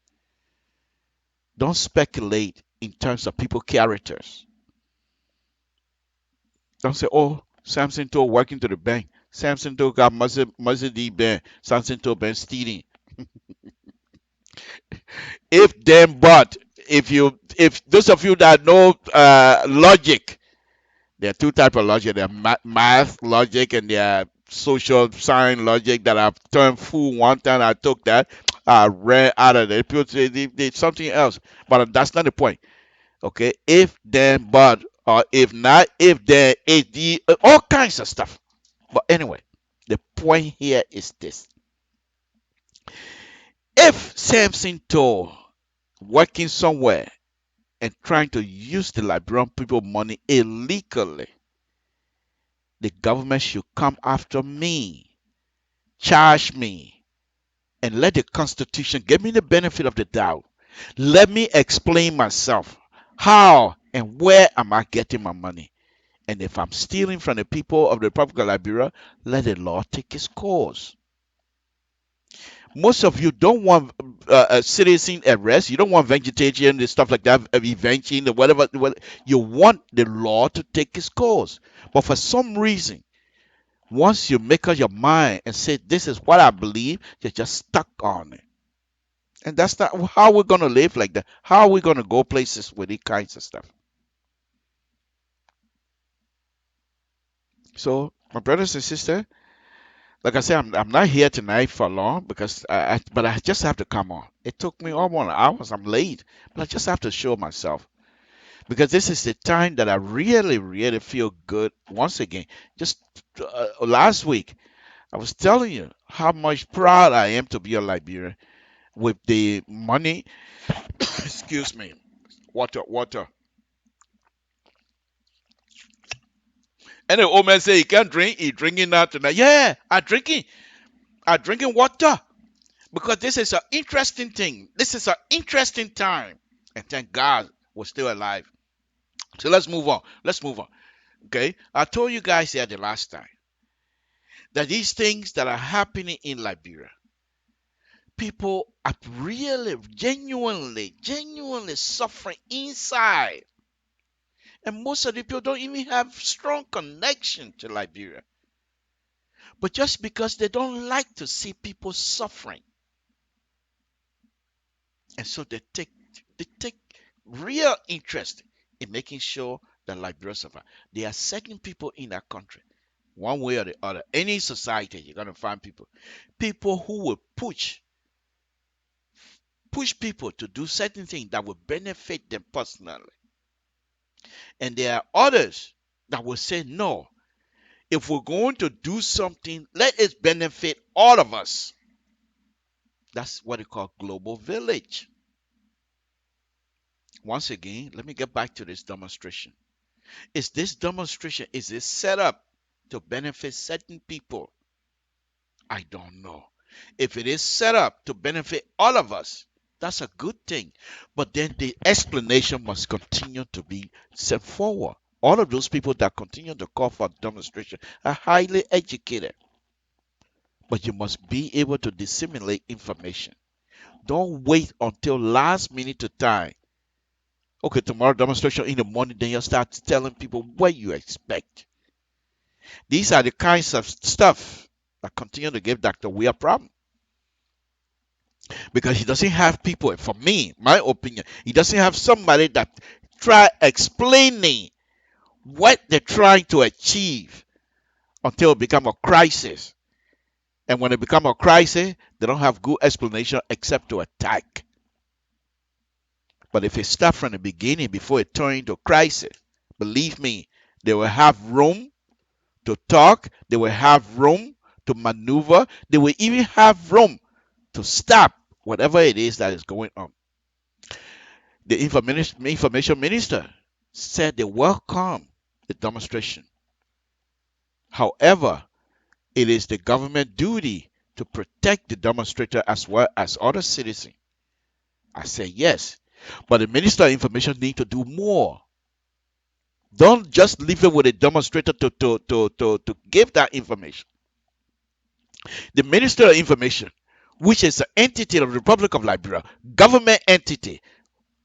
Don't speculate in terms of people's characters. Don't say, oh, Samson told working to the bank. Samson told got Muzzy Ben. Samson told Ben stealing. If then but if those of you that know logic, there are two types of logic. There are math logic and there are social science logic that I've turned full one time. I took that. I ran out of it. People say they something else, but that's not the point. Okay, if then but or if not, if then if the all kinds of stuff. But anyway, the point here is this: if Samson told working somewhere and trying to use the Liberian people money illegally, the government should come after me, charge me, and let the Constitution give me the benefit of the doubt. Let me explain myself. How and where am I getting my money? And if I'm stealing from the people of the Republic of Liberia, let the law take its course. Most of you don't want a citizen arrest. You don't want vegetation and stuff like that, invention or whatever. You want the law to take its course. But for some reason, once you make up your mind and say, this is what I believe, you're just stuck on it. And that's not how we're going to live like that. How are we going to go places with these kinds of stuff? So, my brothers and sisters, like I said, I'm not here tonight for long because but I just have to come on. It took me almost hours. I'm late, but I just have to show myself because this is the time that I really, really feel good. Once again, just last week, I was telling you how much proud I am to be a Liberian with the money. Excuse me, water. And the old man say he can't drink. He drinking now tonight. Yeah, I drinking water. Because this is an interesting thing. This is an interesting time. And thank God we're still alive. So let's move on. Let's move on. Okay. I told you guys here the last time that these things that are happening in Liberia, people are really, genuinely suffering inside. And most of the people don't even have strong connection to Liberia. But just because they don't like to see people suffering. And so they take real interest in making sure that Liberia survive. There are certain people in that country, one way or the other. Any society, you're gonna find people who will push people to do certain things that will benefit them personally. And there are others that will say, no, if we're going to do something, let it benefit all of us. That's what they call global village. Once again, let me get back to this demonstration. Is this demonstration, is it set up to benefit certain people? I don't know. If it is set up to benefit all of us, that's a good thing. But then the explanation must continue to be set forward. All of those people that continue to call for demonstration are highly educated. But you must be able to disseminate information. Don't wait until last minute to time. Okay, tomorrow demonstration in the morning, then you start telling people what you expect. These are the kinds of stuff that continue to give Dr. Weir a problem. Because he doesn't have people, for me, my opinion, he doesn't have somebody that try explaining what they're trying to achieve until it become a crisis. And when it become a crisis, they don't have good explanation except to attack. But if it start from the beginning before it turns into a crisis, believe me, They will have room to talk. They will have room to maneuver. They will even have room to stop whatever it is that is going on. The information minister said they welcome the demonstration. However, it is the government duty to protect the demonstrator as well as other citizens. I say yes, but the Minister of Information need to do more. Don't just leave it with a demonstrator to give that information. The Minister of Information, which is an entity of the Republic of Liberia, government entity,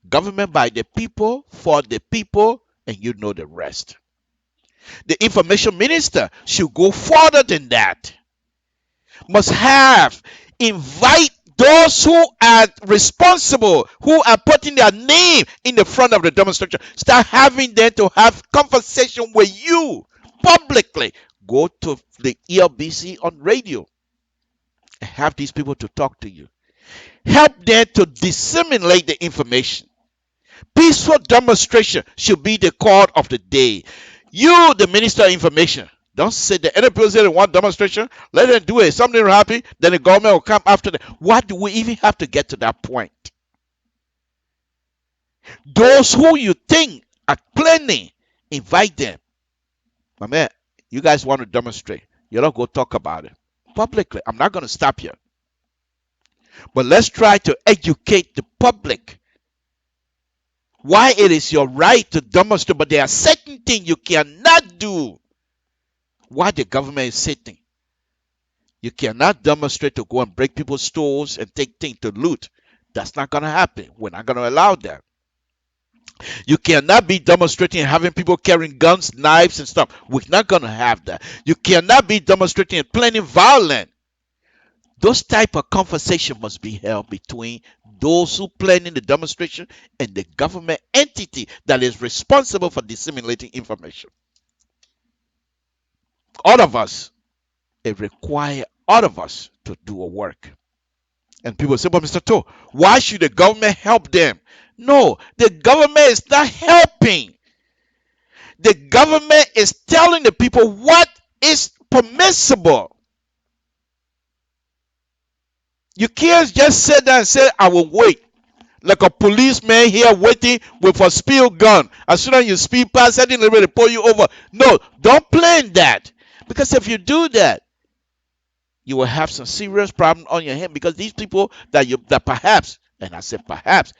government by the people, for the people, and you know the rest. The Information Minister should go further than that. Must have invite those who are responsible, who are putting their name in the front of the demonstration, start having them to have conversation with you publicly. Go to the ELBC on radio and have these people to talk to you. Help them to disseminate the information. Peaceful demonstration should be the call of the day. You, the Minister of Information, don't say that any person in one demonstration, let them do it. Something will happen, then the government will come after them. Why do we even have to get to that point? Those who you think are planning, invite them. My man, you guys want to demonstrate. You don't go talk about it publicly. I'm not going to stop you. But let's try to educate the public why it is your right to demonstrate, but there are certain things you cannot do. Why the government is sitting. You cannot demonstrate to go and break people's stores and take things to loot. That's not going to happen. We're not going to allow that. You cannot be demonstrating and having people carrying guns, knives, and stuff. We're not going to have that. You cannot be demonstrating and planning violence. Those type of conversation must be held between those who planning the demonstration and the government entity that is responsible for disseminating information. All of us, it requires all of us to do a work. And people say, but Mr. To, why should the government help them? No, the government is not helping. The government is telling the people what is permissible. You can't just sit there and say, I will wait. Like a policeman here waiting with a speed gun. As soon as you speed past, suddenly they pull you over. No, don't plan that. Because if you do that, you will have some serious problem on your hand. Because these people that perhaps, and I said perhaps,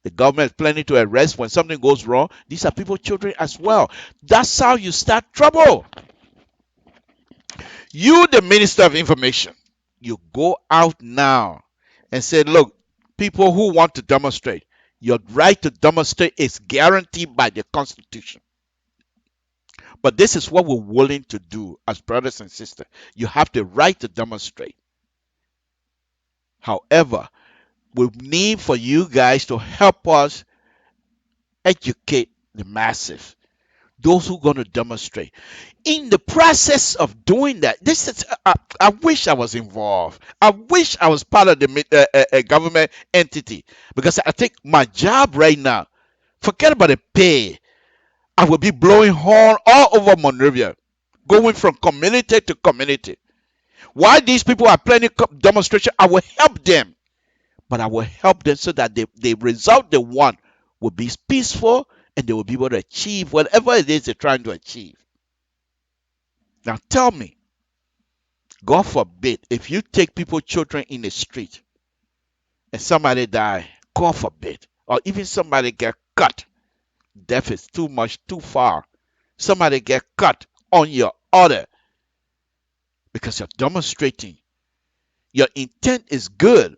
the government is planning to arrest when something goes wrong, these are people, children as well. That's how you start trouble. You, the Minister of Information, you go out now and say, look, people who want to demonstrate, your right to demonstrate is guaranteed by the Constitution. But this is what we're willing to do as brothers and sisters. You have the right to demonstrate. However, we need for you guys to help us educate the masses, those who are going to demonstrate. In the process of doing that, this is I wish I was involved. I wish I was part of the government entity, because I think my job right now, forget about the pay, I will be blowing horn all over Monrovia, going from community to community. While these people are planning demonstration, I will help them, but I will help them so that the result they want will be peaceful and they will be able to achieve whatever it is they're trying to achieve. Now tell me, God forbid, if you take people, children in the street and somebody die, God forbid, or even somebody get cut, death is too much, too far. Somebody get cut on your order because you're demonstrating. Your intent is good.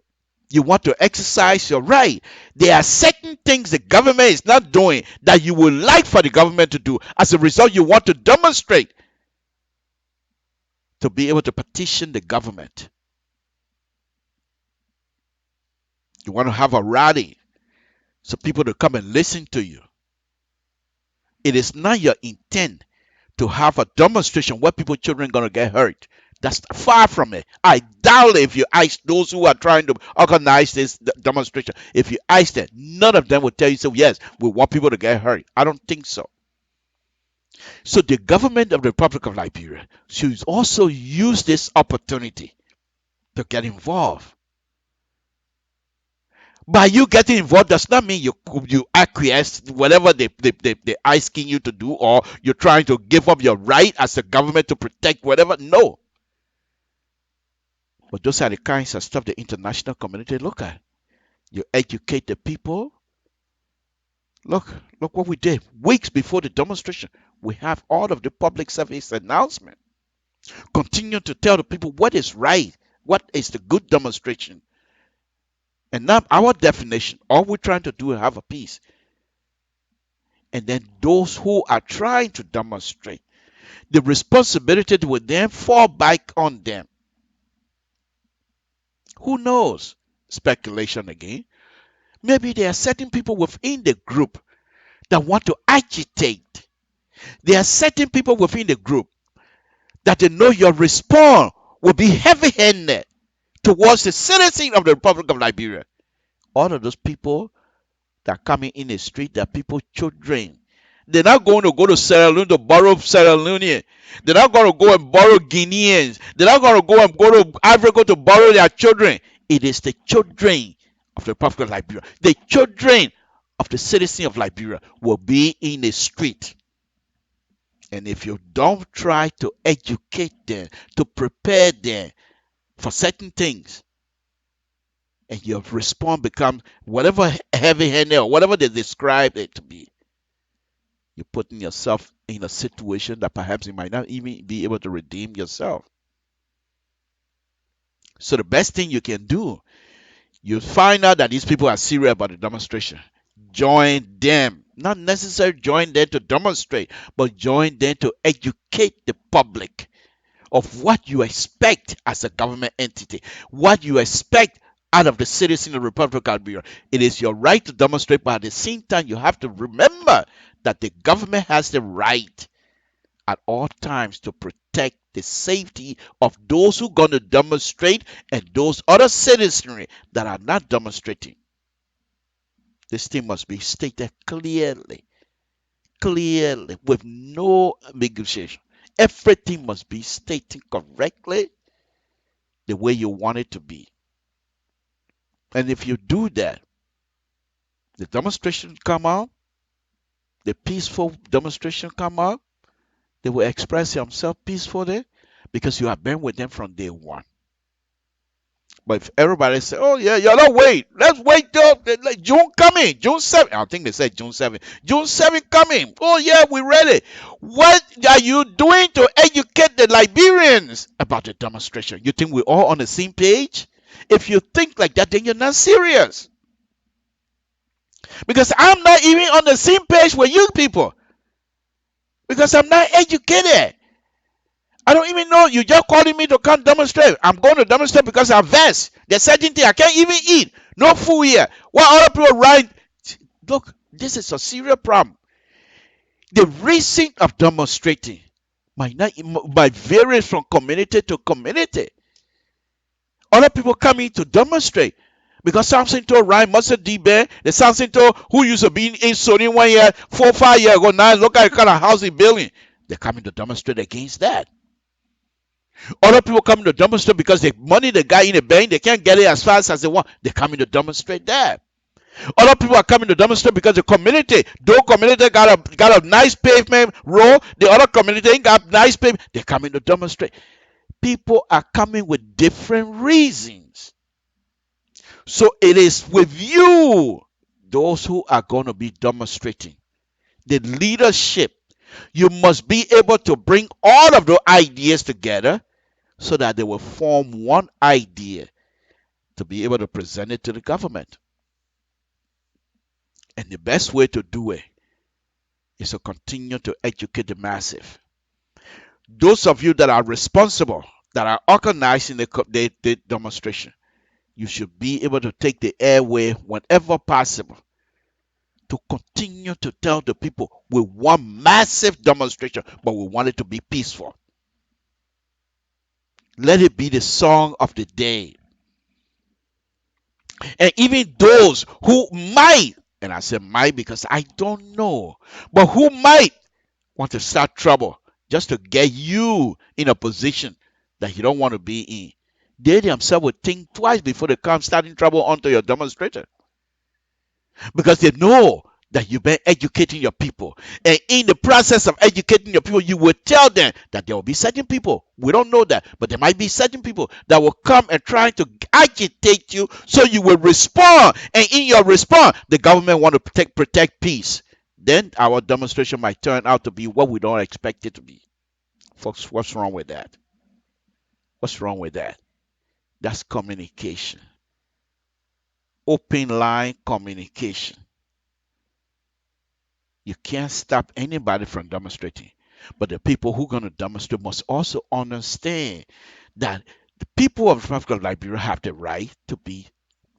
You want to exercise your right. There are certain things the government is not doing that you would like for the government to do. As a result, you want to demonstrate to be able to petition the government. You want to have a rally so people to come and listen to you. It is not your intent to have a demonstration where people, children, going to get hurt. That's far from it. I doubt if you ask those who are trying to organize this demonstration, if you ask them, none of them will tell you, so yes, we want people to get hurt. I don't think so. So the government of the Republic of Liberia should also use this opportunity to get involved. By you getting involved does not mean you acquiesce whatever they asking you to do, or you're trying to give up your right as a government to protect whatever. No. But those are the kinds of stuff the international community look at. You educate the people. Look what we did. Weeks before the demonstration, we have all of the public service announcement. Continue to tell the people what is right, what is the good demonstration. And now our definition, all we're trying to do is have a peace. And then those who are trying to demonstrate, the responsibility will then fall back on them. Who knows? Speculation again. Maybe there are certain people within the group that want to agitate. There are certain people within the group that they know your response will be heavy-handed towards the citizen of the Republic of Liberia. All of those people that are coming in the street, that are people, children. They're not going to go to Sierra Leone to borrow Sierra Leone. They're not going to go and borrow Guineans. They're not going to go to Africa to borrow their children. It is the children of the Republic of Liberia. The children of the citizen of Liberia will be in the street. And if you don't try to educate them, to prepare them for certain things, and your response becomes whatever heavy-handed or whatever they describe it to be, you're putting yourself in a situation that perhaps you might not even be able to redeem yourself. So the best thing you can do, you find out that these people are serious about the demonstration. Join them. Not necessarily join them to demonstrate, but join them to educate the public of what you expect as a government entity, what you expect out of the citizen of the Republic of Liberia. It is your right to demonstrate, but at the same time, you have to remember that the government has the right at all times to protect the safety of those who are going to demonstrate and those other citizenry that are not demonstrating. This thing must be stated clearly, with no negotiation. Everything must be stated correctly the way you want it to be. And if you do that, the demonstration come out, the peaceful demonstration come out, they will express themselves peacefully because you have been with them from day one. But if everybody say, oh yeah, y'all wait, let's wait till like June coming, June 7th. I think they said June 7th. June 7th coming. Oh yeah, we're ready. What are you doing to educate the Liberians about the demonstration? You think we're all on the same page? If you think like that, then you're not serious. Because I'm not even on the same page with you people. Because I'm not educated. I don't even know. You just calling me to come demonstrate. I'm going to demonstrate because I'm vexed. There's certain things I can't even eat. No food here. Why other people right? Look, this is a serious problem. The reason of demonstrating might vary from community to community. Other people coming to demonstrate because something to right must be there. There's something to who used to be in Sony 1 year, 4 5 years ago. Now look at the kind of housing building. They're coming to demonstrate against that. Other people coming to demonstrate because the money they got in the bank, they can't get it as fast as they want. They're coming to demonstrate that. Other people are coming to demonstrate because the community, though community got a nice pavement road, the other community ain't got nice pavement. They're coming to demonstrate. People are coming with different reasons. So it is with you, those who are going to be demonstrating, the leadership. You must be able to bring all of the ideas together so that they will form one idea to be able to present it to the government. And the best way to do it is to continue to educate the masses. Those of you that are responsible, that are organizing the demonstration, you should be able to take the airway whenever possible to continue to tell the people we want massive demonstration, but we want it to be peaceful. Let it be the song of the day. And even those who might, and I say might because I don't know, but who might want to start trouble just to get you in a position that you don't want to be in. They themselves would think twice before they come starting trouble onto your demonstrator, because they know that you've been educating your people. And in the process of educating your people, you will tell them that there will be certain people, we don't know that, but there might be certain people that will come and try to agitate you, so you will respond. And in your response, the government want to protect peace. Then our demonstration might turn out to be what we don't expect it to be. Folks, what's wrong with that? What's wrong with that? That's communication. Open line communication. You can't stop anybody from demonstrating. But the people who are going to demonstrate must also understand that the people of the Republic of Liberia have the right to be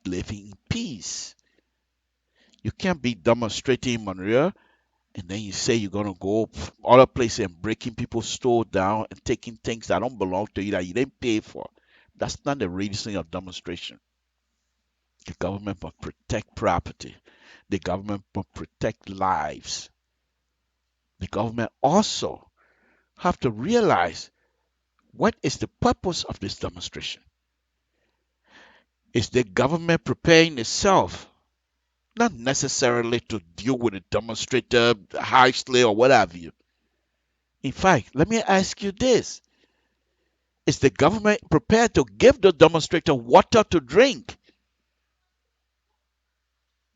living in peace. You can't be demonstrating in Monrovia and then you say you're going to go other places and breaking people's store down and taking things that don't belong to you that you didn't pay for. That's not the reason of demonstration. The government must protect property. The government must protect lives. The government also have to realize what is the purpose of this demonstration. Is the government preparing itself not necessarily to deal with a demonstrator harshly or what have you? In fact, let me ask you this. Is the government prepared to give the demonstrator water to drink?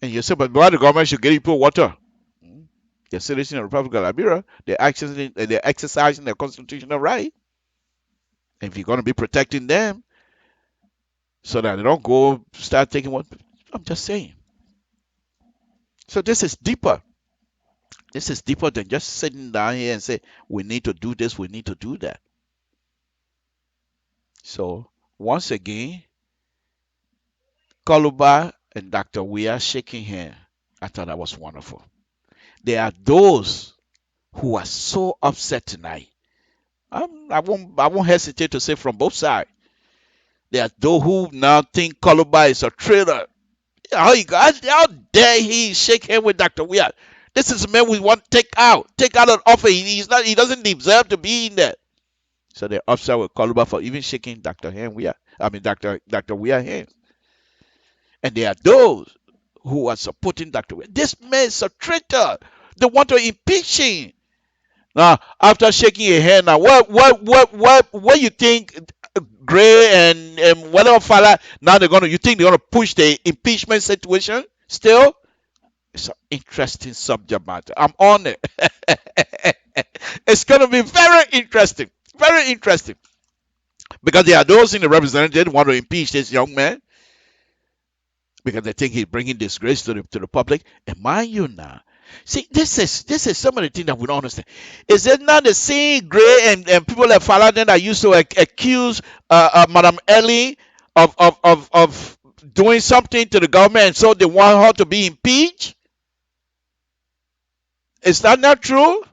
And you say, but why the government should give people water? They're citizens of the Republic of Liberia. They're exercising their constitutional right. And if you're going to be protecting them so that they don't go start taking what, I'm just saying. So this is deeper. This is deeper than just sitting down here and say, we need to do this, we need to do that. So once again, Koluba and Dr. Weah shaking hands. I thought that was wonderful. There are those who are so upset tonight. I won't hesitate to say from both sides. There are those who now think Koluba is a traitor. How dare he shake hands with Dr. Weah? This is a man we want to take out of office. He doesn't deserve to be in there. So they're upset with Koluba for even shaking Dr. Weah hands. And there are those who are supporting Dr. Weah. This man is a traitor. They want to impeach him. Now, after shaking your hand, now what you think Gray and whatever fella now you think they're gonna push the impeachment situation still? It's an interesting subject matter. I'm on it. It's gonna be very interesting. Very interesting. Because there are those in the representative who want to impeach this young man because they think he's bringing disgrace to the public. And mind you now, see, this is some of the things that we don't understand. Is it not the same Gray and people like Faladen that used to accuse Madam Ellie of doing something to the government, and so they want her to be impeached? Is that not true?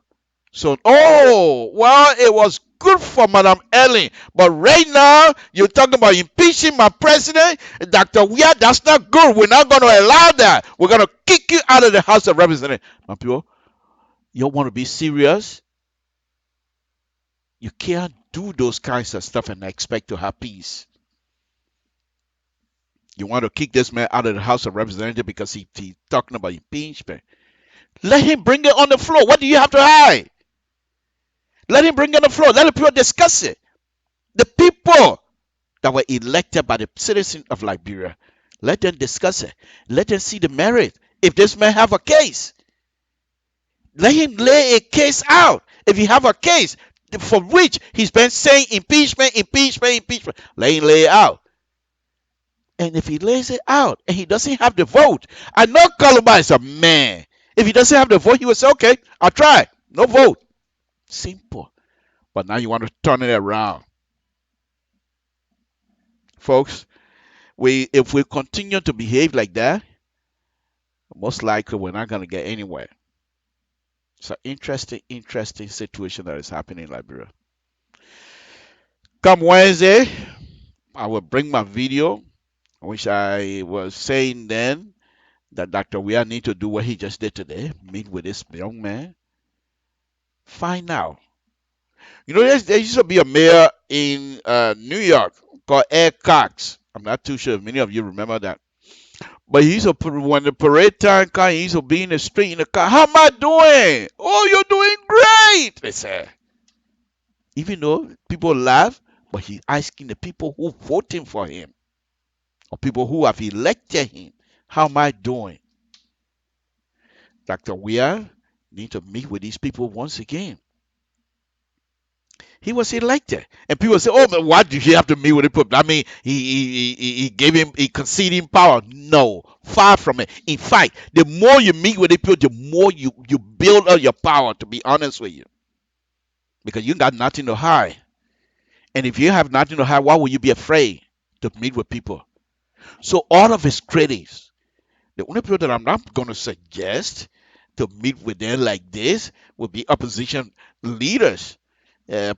So, it was good for Madam Ellen, but right now you're talking about impeaching my president, Dr. Weah. That's not good. We're not going to allow that. We're going to kick you out of the House of Representatives. My people, you want to be serious? You can't do those kinds of stuff and expect to have peace. You want to kick this man out of the House of Representatives because he's talking about impeachment. Let him bring it on the floor. What do you have to hide? Let him bring it on the floor. Let the people discuss it. The people that were elected by the citizens of Liberia, let them discuss it. Let them see the merit. If this man have a case, let him lay a case out. If he have a case for which he's been saying impeachment, let him lay it out. And if he lays it out and he doesn't have the vote, I know Koluba is a man. If he doesn't have the vote, he will say, okay, I'll try. No vote. Simple. But now you want to turn it around. Folks, if we continue to behave like that, most likely we're not going to get anywhere. It's an interesting situation that is happening in Liberia. Come Wednesday, I will bring my video, which I was saying then that Dr. Weah need to do what he just did today, meet with this young man, Find out. You know, there used to be a mayor in New York called Ed Cox. I'm not too sure if many of you remember that. But he used to put, when the parade time comes, he used to be in the street in the car. How am I doing? Oh, you're doing great. They said. Even though people laugh, but he's asking the people who voting for him or people who have elected him, how am I doing? Dr. Weir need to meet with these people once again. He was elected, and people say, "Oh, but why did he have to meet with the people?" I mean, he gave him, he conceded him power. No, far from it. In fact, the more you meet with the people, the more you build up your power. To be honest with you, because you got nothing to hide, and if you have nothing to hide, why would you be afraid to meet with people? So all of his critics, the only people that I'm not going to suggest to meet with them like this would be opposition leaders,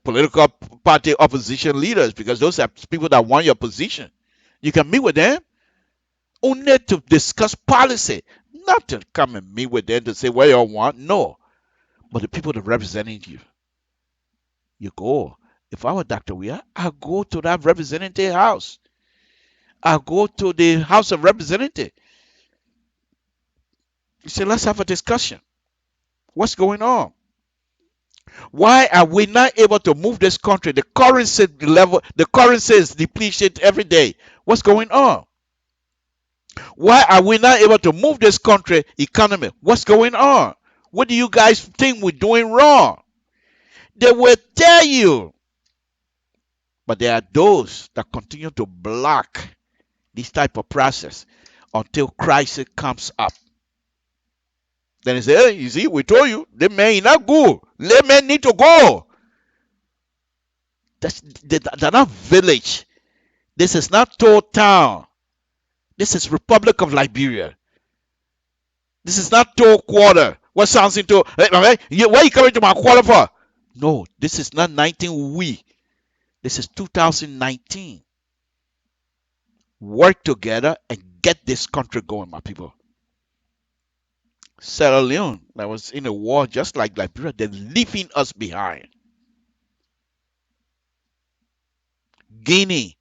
political party opposition leaders, because those are people that want your position. You can meet with them only to discuss policy, not to come and meet with them to say what you want. No, but the people that representing you, you go. If I were Dr. Weir, I go to that representative house. I go to the House of Representatives. You say, let's have a discussion. What's going on? Why are we not able to move this country? The currency level, the currency is depleted every day. What's going on? Why are we not able to move this country economy? What's going on? What do you guys think we're doing wrong? They will tell you. But there are those that continue to block this type of process until crisis comes up. Then they say, hey, you see, we told you, the man is not good. The man need to go. They're not village. This is not Toll Town. This is Republic of Liberia. This is not Toll Quarter. What sounds into, hey, why are you coming to my quarter for? No, this is not 19 we. This is 2019. Work together and get this country going, my people. Sierra Leone, that was in a war just like Liberia, they're leaving us behind. Guinea,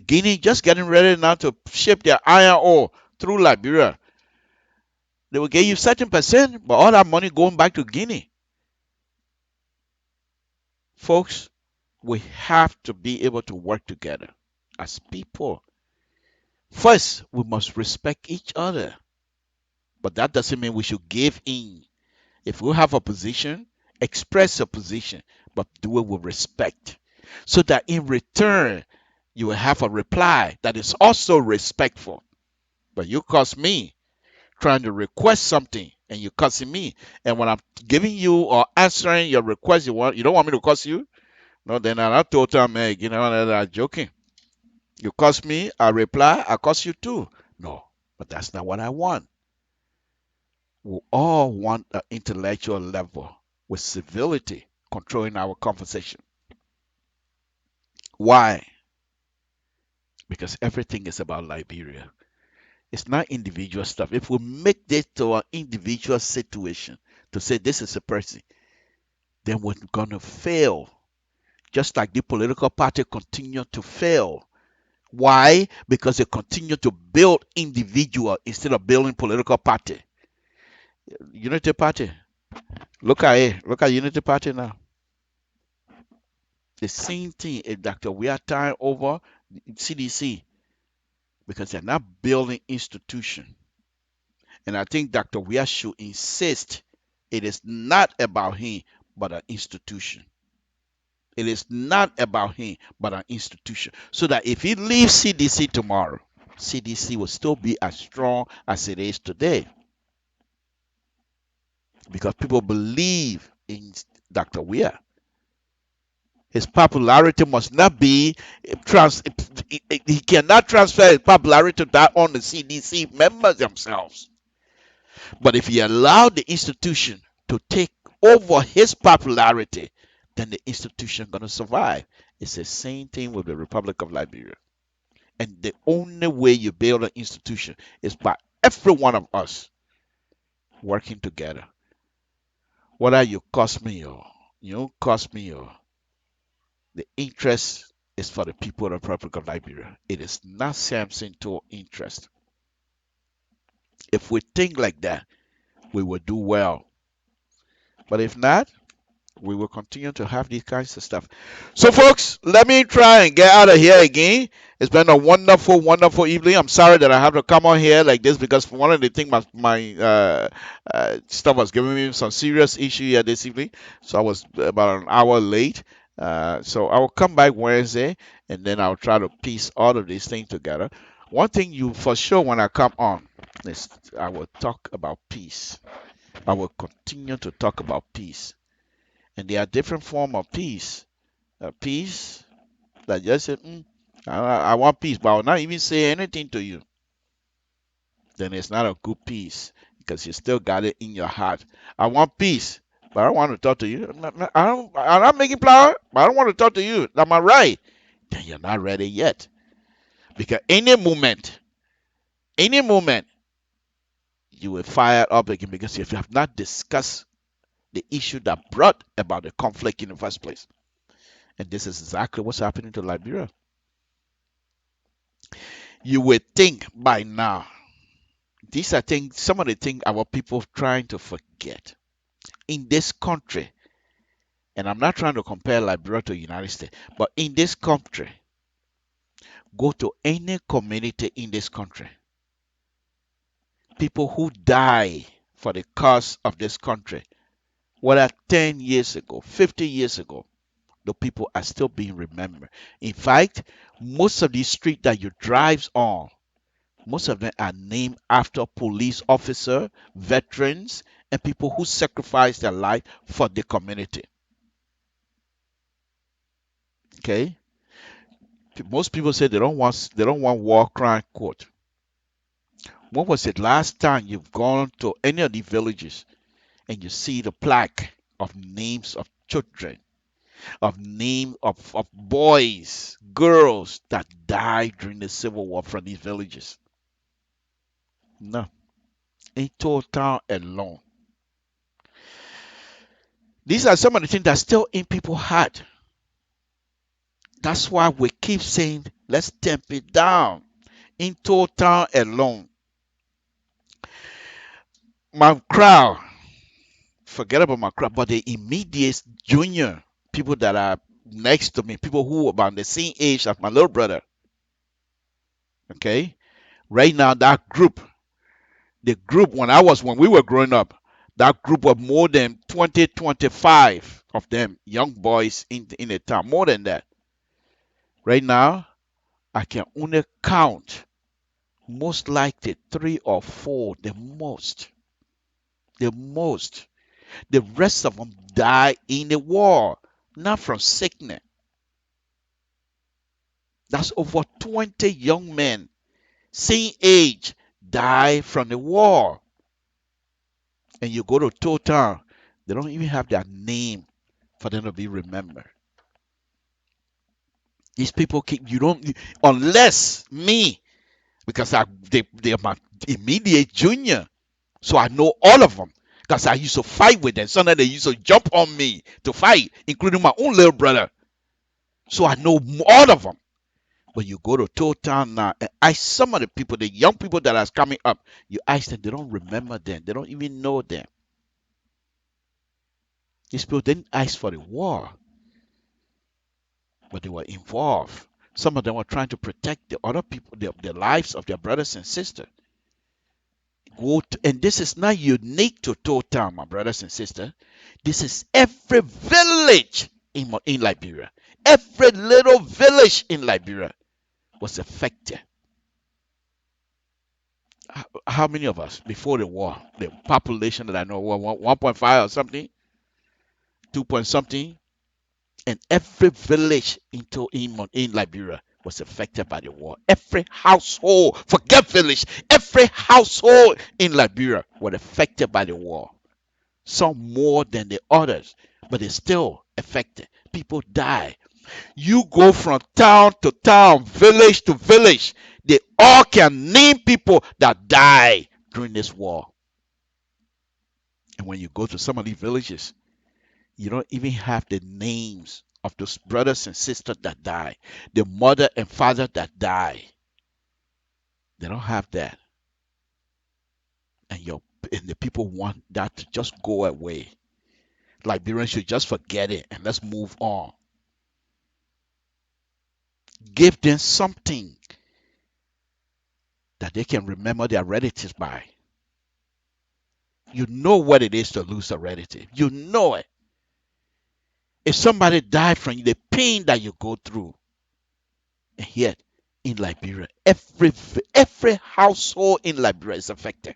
Guinea just getting ready now to ship their iron ore through Liberia. They will give you certain percent, but all that money going back to Guinea. Folks, we have to be able to work together as people. First, we must respect each other. But that doesn't mean we should give in. If we have a position, express a position, but do it with respect. So that in return, you will have a reply that is also respectful. But you cost me trying to request something and you cussing me. And when I'm giving you or answering your request, you don't want me to cuss you? No, then I told them, hey, you know, I'm joking. You cuss me, I reply, I cuss you too. No, but that's not what I want. We all want an intellectual level with civility controlling our conversation. Why? Because everything is about Liberia. It's not individual stuff. If we make this to an individual situation to say this is a person, then we're gonna fail. Just like the political party continue to fail. Why? Because they continue to build individual instead of building political party. Unity Party. Look at it. Look at Unity Party now. The same thing if Dr. We are tying over CDC because they're not building institution. And I think Dr. Weir should insist it is not about him, but an institution. It is not about him, but an institution. So that if he leaves CDC tomorrow, CDC will still be as strong as it is today. Because people believe in Dr. Weir. His popularity must not be he cannot transfer his popularity to that on the CDC members themselves. But if he allowed the institution to take over his popularity, then the institution going to survive. It's the same thing with the Republic of Liberia. And the only way you build an institution is by every one of us working together. Whether you cost me or You don't cost me. The interest is for the people of the Republic of Liberia. It is not Samson to interest. If we think like that, we will do well. But if not, we will continue to have these kinds of stuff. So, folks, let me try and get out of here again. It's been a wonderful, wonderful evening. I'm sorry that I have to come on here like this because one of the things my stuff was giving me some serious issue here this evening, so I was about an hour late. So I will come back Wednesday and then I'll try to piece all of these things together. One thing you for sure when I come on is I will talk about peace. I will continue to talk about peace. And there are different form of peace. Peace that just say, I want peace, but I'll not even say anything to you. Then it's not a good peace because you still got it in your heart. I want peace, but I don't want to talk to you. I'm not making flower, but I don't want to talk to you. Am I right? Then you're not ready yet. Because any moment, you will fire up again because if you have not discussed the issue that brought about the conflict in the first place. And this is exactly what's happening to Liberia. You would think by now, these are things, some of the things our people trying to forget. In this country, and I'm not trying to compare Liberia to the United States, but in this country, go to any community in this country, people who die for the cause of this country, whether 10 years ago, 50 years ago, the people are still being remembered. In fact, most of these streets that you drive on, most of them are named after police officers, veterans, and people who sacrificed their life for the community. Okay? Most people say they don't want war crime court. When was it last time you've gone to any of the villages and you see the plaque of names of children, of names of boys, girls that died during the Civil War from these villages? No. In total alone. These are some of the things that's still in people's heart. That's why we keep saying, let's tamp it down. In total alone. My crowd, forget about my crowd, but the immediate junior people that are next to me, people who are about the same age as my little brother. Okay? Right now, that group, the group when we were growing up, that group of more than 20, 25 of them, young boys in the town, more than that. Right now, I can only count most likely 3 or 4, the most. The most. The rest of them die in the war, not from sickness. That's over 20 young men, same age, die from the war. And you go to Total, they don't even have their name for them to be remembered. These people keep, you don't, unless me, because they're my immediate junior. So I know all of them. Because I used to fight with them. Sometimes they used to jump on me to fight, including my own little brother. So I know all of them. But you go to Total now and ask some of the people, the young people that are coming up, you ask them, they don't remember them. They don't even know them. These people didn't ask for the war, but they were involved. Some of them were trying to protect the other people, the lives of their brothers and sisters. And this is not unique to Total, my brothers and sisters. This is every village in Liberia. Every little village in Liberia was affected. How many of us before the war, the population that I know, 1.5 or something, 2 point something, and every village in Liberia was affected by the war. Every household, forget village, every household in Liberia was affected by the war. Some more than the others, but it's still affected. People die. You go from town to town, village to village. They all can name people that die during this war. And when you go to some of these villages, You don't even have the names of those brothers and sisters that die, the mother and father that die. They don't have that. And the people want that to just go away. Liberians should just forget it and let's move on. Give them something that they can remember their relatives by. You know what it is to lose a relative. You know it. If somebody died from you, the pain that you go through. And yet, in Liberia, every household in Liberia is affected.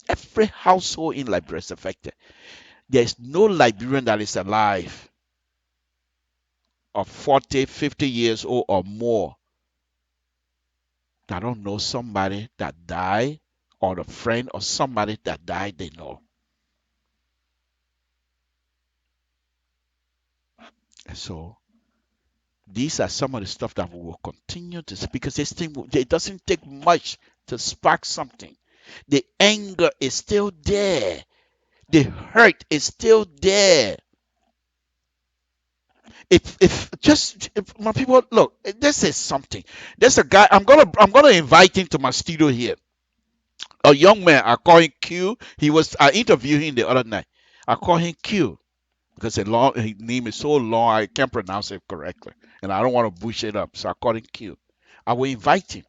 Every household in Liberia is affected. There is no Liberian that is alive of 40, 50 years old or more that don't know somebody that died or a friend or somebody that died they know. And so these are some of the stuff that we will continue to see because this thing it doesn't take much to spark something. The anger is still there. The hurt is still there. If my people look, this is something. There's a guy I'm gonna invite him to my studio here. A young man, I call him Q. I interviewed him the other night. I call him Q because his name is so long I can't pronounce it correctly, and I don't want to bush it up, so I call him Q. I will invite him.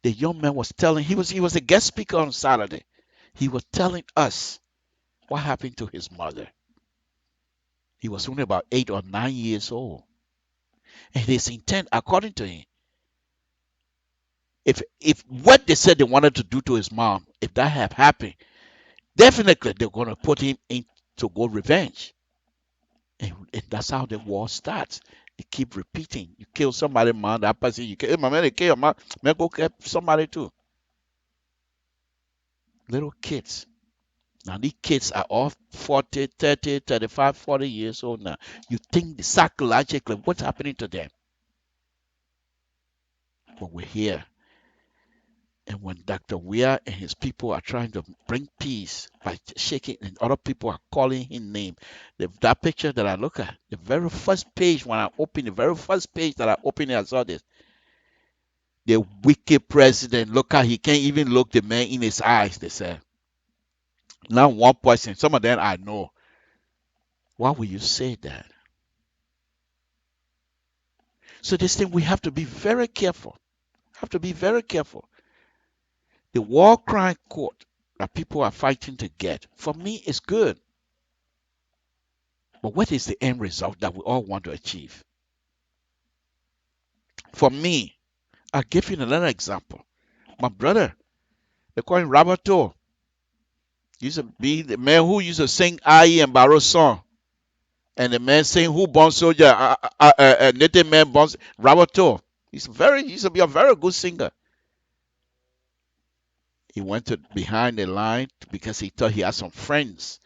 The young man was telling he was a guest speaker on Saturday. He was telling us what happened to his mother. He was only about 8 or 9 years old, and his intent, according to him, if what they said they wanted to do to his mom, if that had happened, definitely they're gonna put him in to go revenge. And that's how the war starts. They keep repeating. You kill somebody, man, that person you kill. Hey, my man, they kill man, man, go kill somebody too. Little kids. Now these kids are all 40, 30, 35, 40 years old now. You think psychologically what's happening to them? But we're here. And when Dr. Weir and his people are trying to bring peace by shaking, and other people are calling him name, that picture that I look at, the very first page when I opened, the very first page that I opened, I saw this. The wicked president, look how he can't even look the man in his eyes, they said. Now one person, some of them I know. Why would you say that? So this thing, we have to be very careful. Have to be very careful. The war crime court that people are fighting to get, for me, is good. But what is the end result that we all want to achieve? For me, I'll give you another example. My brother, they call him Roberto. Used to be the man who used to sing Aye and Barrow song. And the man saying who born soldier, native man born Roberto. He used to be a very good singer. He went to behind the line because he thought he had some friends.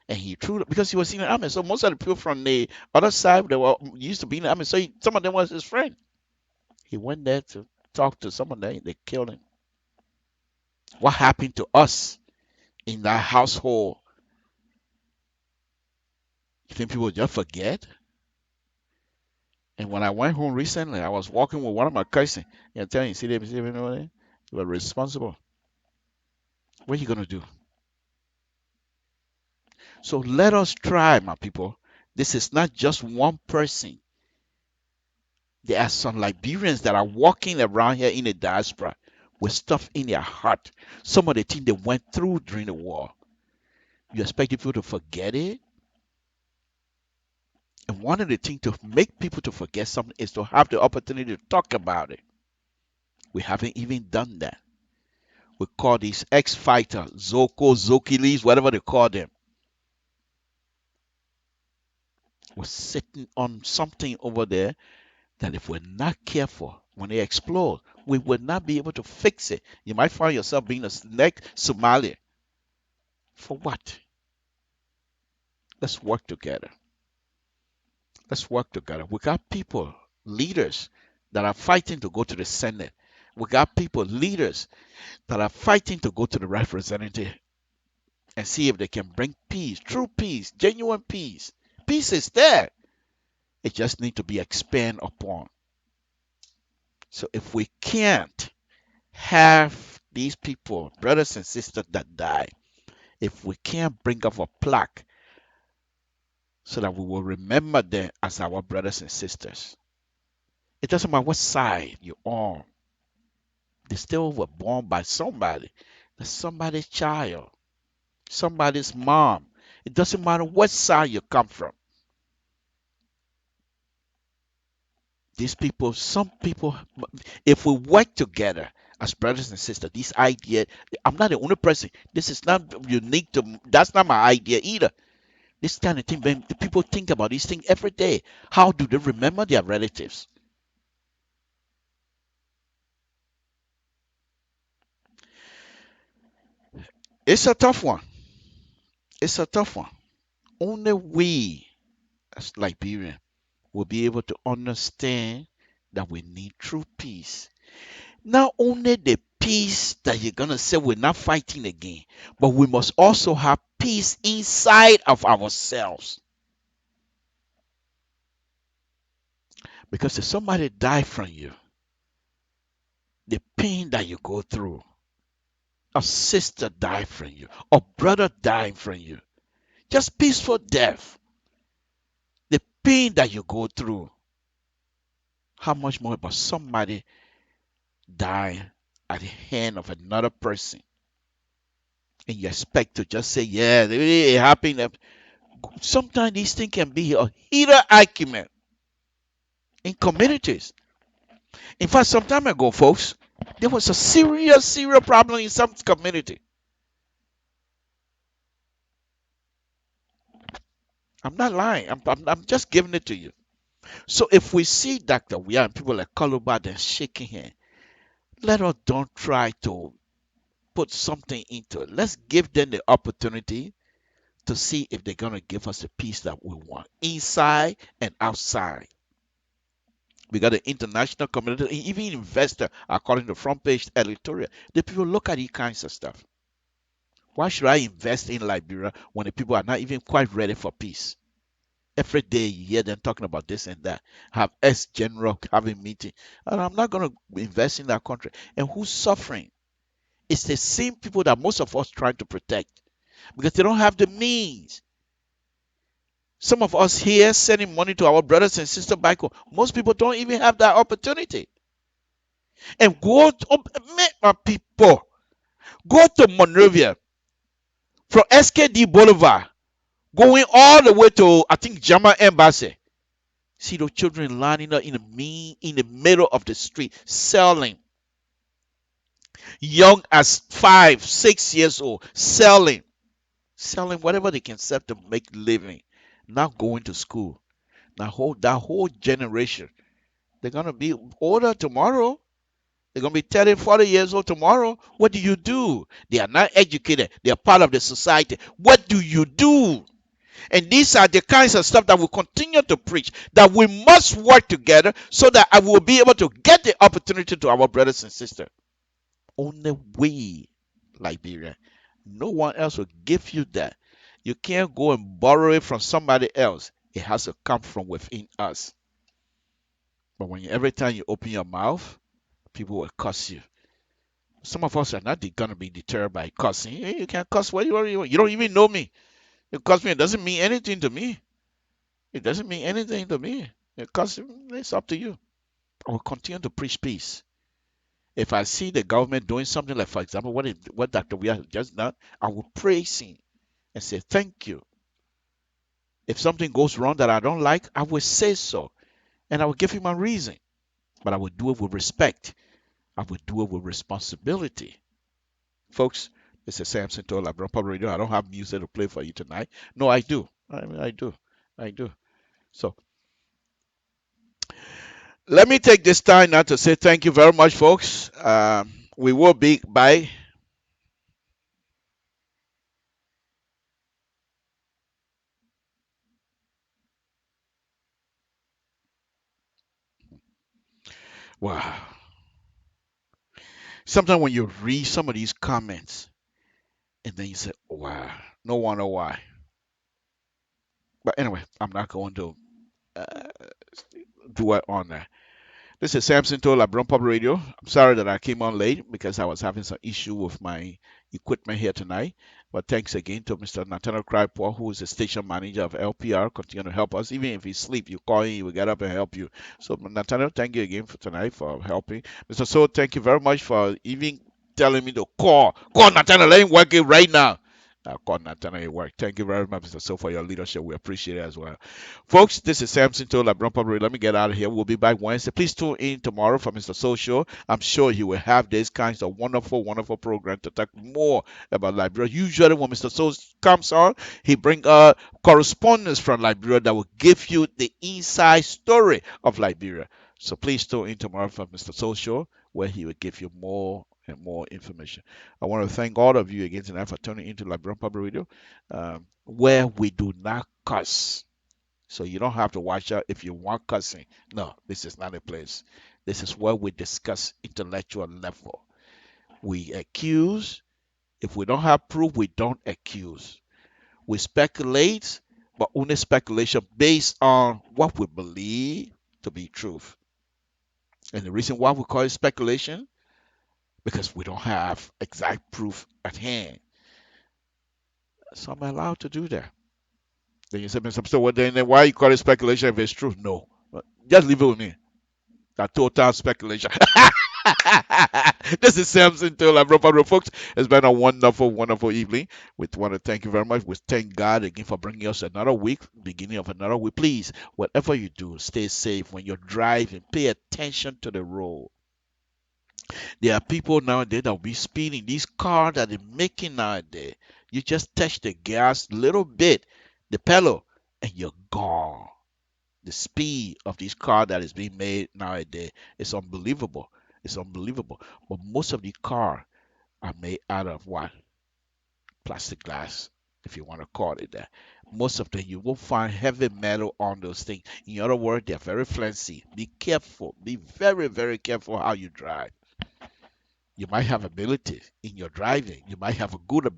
And he threw because he was in the army. So most of the people from the other side they were used to be in the army. So some of them was his friend. He went there to talk to some of them. They killed him. What happened to us in that household? You think people just forget? And when I went home recently, I was walking with one of my cousins. And telling you, see them, you were responsible. What are you gonna do? So let us try, my people. This is not just one person. There are some Liberians that are walking around here in the diaspora with stuff in their heart. Some of the things they went through during the war. You expect people to forget it? And one of the things to make people to forget something is to have the opportunity to talk about it. We haven't even done that. We call these ex-fighters, Zoko, Zokilis, whatever they call them. We're sitting on something over there that if we're not careful, when they explode, we will not be able to fix it. You might find yourself being a next Somalia. For what? Let's work together. Let's work together. We got people, leaders that are fighting to go to the Senate. We got people, leaders that are fighting to go to the representative and see if they can bring peace, true peace, genuine peace. peace is there. It just needs to be expanded upon. So if we can't have these people, brothers and sisters that die, if we can't bring up a plaque so that we will remember them as our brothers and sisters, it doesn't matter what side you're on, they still were born by somebody. That's somebody's child, somebody's mom. It doesn't matter what side you come from. These people, some people, if we work together as brothers and sisters, this idea, I'm not the only person. This is not unique to, that's not my idea either. This kind of thing, when the people think about these things every day, how do they remember their relatives? It's a tough one. It's a tough one. Only we as Liberian will be able to understand that we need true peace. Not only the peace that you're going to say we're not fighting again, but we must also have peace inside of ourselves. Because if somebody died from you, the pain that you go through, a sister died from you, a brother died from you, just peaceful death, the pain that you go through, how much more about somebody dying at the hand of another person? And you expect to just say, yeah, it happened. Sometimes these things can be a heated argument in communities. In fact, some time ago, folks, there was a serious problem in some community. I'm not lying. I'm just giving it to you. So if we see Dr. We are people like Colubat and shaking hand, let us don't try to put something into it. Let's give them the opportunity to see if they're going to give us the peace that we want inside and outside. We got an international community, even investor, according to front page editorial. The people look at these kinds of stuff. Why should I invest in Liberia when the people are not even quite ready for peace? Every day you hear them talking about this and that. Have ex-general having meeting. And I'm not going to invest in that country. And who's suffering? It's the same people that most of us trying to protect because they don't have the means. Some of us here sending money to our brothers and sisters back home. Most people don't even have that opportunity. And go to make my people go to Monrovia from SKD Boulevard, going all the way to I think German Embassy. See those children lining up in the middle of the street selling, young as 5, 6 years old, selling whatever they can sell to make living, not going to school. Now that whole generation, they're gonna be older tomorrow. They're going to be 30, 40 years old tomorrow. What do you do? They are not educated. They are part of the society. What do you do? And these are the kinds of stuff that we continue to preach, that we must work together so that I will be able to get the opportunity to our brothers and sisters. Only we, Liberia. No one else will give you that. You can't go and borrow it from somebody else. It has to come from within us. But when every time you open your mouth, people will curse you. Some of us are not gonna be deterred by cussing. You can cuss whatever you want. You don't even know me. You cuss me, it doesn't mean anything to me. It doesn't mean anything to me. You cuss, it's up to you. I will continue to preach peace. If I see the government doing something like, for example, what Dr. We have just done, I will praise him and say thank you. If something goes wrong that I don't like, I will say so, and I will give him a reason. But I will do it with respect. I will do it with responsibility. Folks, this is Samson told Labrador Public Radio. I don't have music to play for you tonight. No, I do. I do. I do. So let me take this time now to say thank you very much, folks. We will be by. Wow. Sometimes when you read some of these comments, and then you say, wow, no wonder why. But anyway, I'm not going to uh, do it on that. This is Samson Tola, Brown Pub Radio. I'm sorry that I came on late because I was having some issue with my equipment here tonight. But thanks again to Mr. Nathaniel Crypaw, who is the station manager of LPR, continue to help us. Even if he sleep, you call him, he will get up and help you. So Nathaniel, thank you again for tonight for helping. Mr. So, thank you very much for even telling me to call. Call Nathaniel, let him work it right now. Call Nathaniel at work. Thank you very much, Mr. So, for your leadership. We appreciate it as well. Folks, this is Samson Tola, Brown Pub Radio. Let me get out of here. We'll be back Wednesday. Please tune in tomorrow for Mr. Social. I'm sure he will have these kinds of wonderful, wonderful programs to talk more about Liberia. Usually when Mr. Social comes on, he brings correspondence from Liberia that will give you the inside story of Liberia. So please tune in tomorrow for Mr. Social, where he will give you more and more information. I want to thank all of you again tonight for tuning into Liberia Public Radio, where we do not cuss. So you don't have to watch out if you want cussing. No, this is not a place. This is where we discuss intellectual level. We accuse. If we don't have proof, we don't accuse. We speculate, but only speculation based on what we believe to be truth. And the reason why we call it speculation, because we don't have exact proof at hand. So I'm allowed to do that. Then you say, Mr. So what then why you call it speculation if it's true? No. Just leave it with me. That total speculation. This is Samson Tola, folks. It's been a wonderful, wonderful evening. We want to thank you very much. We thank God again for bringing us another week, beginning of another week. Please, whatever you do, stay safe. When you're driving, pay attention to the road. There are people nowadays that will be speeding. These cars that they're making nowadays, you just touch the gas a little bit, the pedal, and you're gone. The speed of this car that is being made nowadays is unbelievable. It's unbelievable. But most of the cars are made out of what? Plastic glass, if you want to call it that. Most of them, you will find heavy metal on those things. In other words, they're very flimsy. Be careful. Be very, very careful how you drive. You might have ability in your driving. You might have a good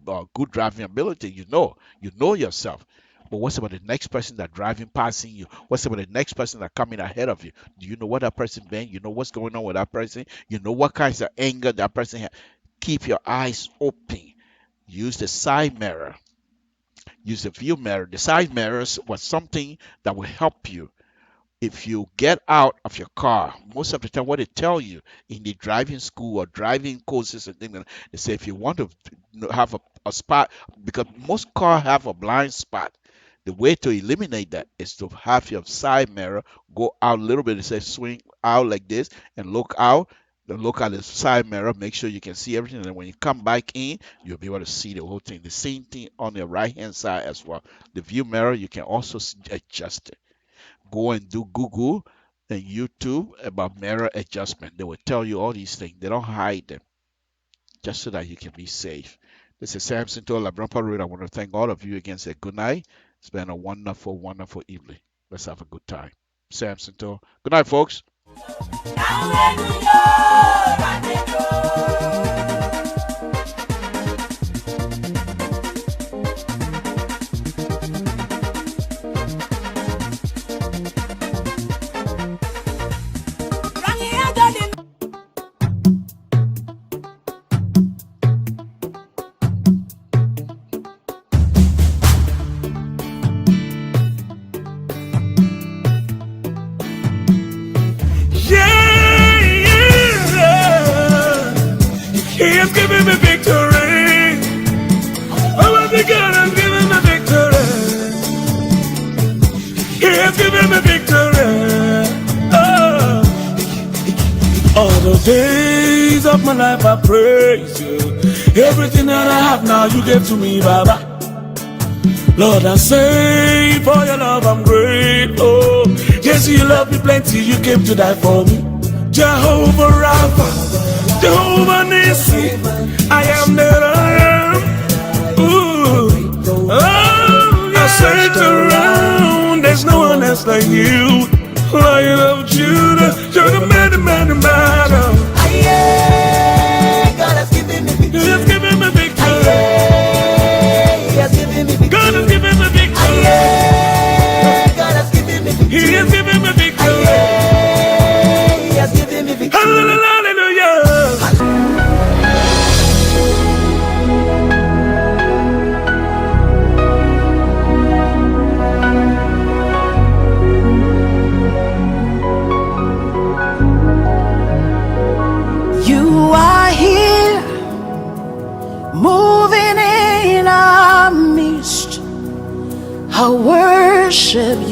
driving ability. You know yourself. But what's about the next person that driving passing you? What's about the next person that coming ahead of you? Do you know what that person been? You know what's going on with that person? You know what kinds of anger that person has? Keep your eyes open. Use the side mirror. Use the view mirror. The side mirrors was something that will help you. If you get out of your car, most of the time what they tell you in the driving school or driving courses and things, they say if you want to have a spot, because most cars have a blind spot, the way to eliminate that is to have your side mirror go out a little bit. It says swing out like this and look out. Then look at the side mirror, make sure you can see everything. And when you come back in, you'll be able to see the whole thing. The same thing on the right hand side as well. The view mirror, you can also adjust it. Go and do Google and YouTube about mirror adjustment. They will tell you all these things. They don't hide them, just so that you can be safe. This is Samson Tola, Brown Pub Radio. I want to thank all of you again. Say good night. It's been a wonderful, wonderful evening. Let's have a good time. Samson Tola. Good night, folks. He has given me victory. Oh, the God has given me victory. He has given me victory. Oh, all the days of my life I praise you. Everything that I have now you gave to me, Baba. Lord, I say for your love I'm grateful. Yes, you love me plenty. You came to die for me. Jehovah Rapha, Jehovah Nissi, I am that I am. Ooh, oh, I searched around, there's no one else like you. Lion of Judah, you're the man, the man, the man. God has given me victory. He has given me victory. He has given me victory. God has given me victory.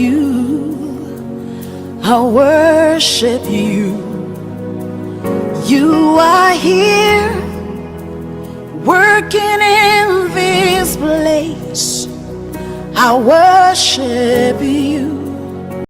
you. I worship you. You are here, working in this place. I worship you.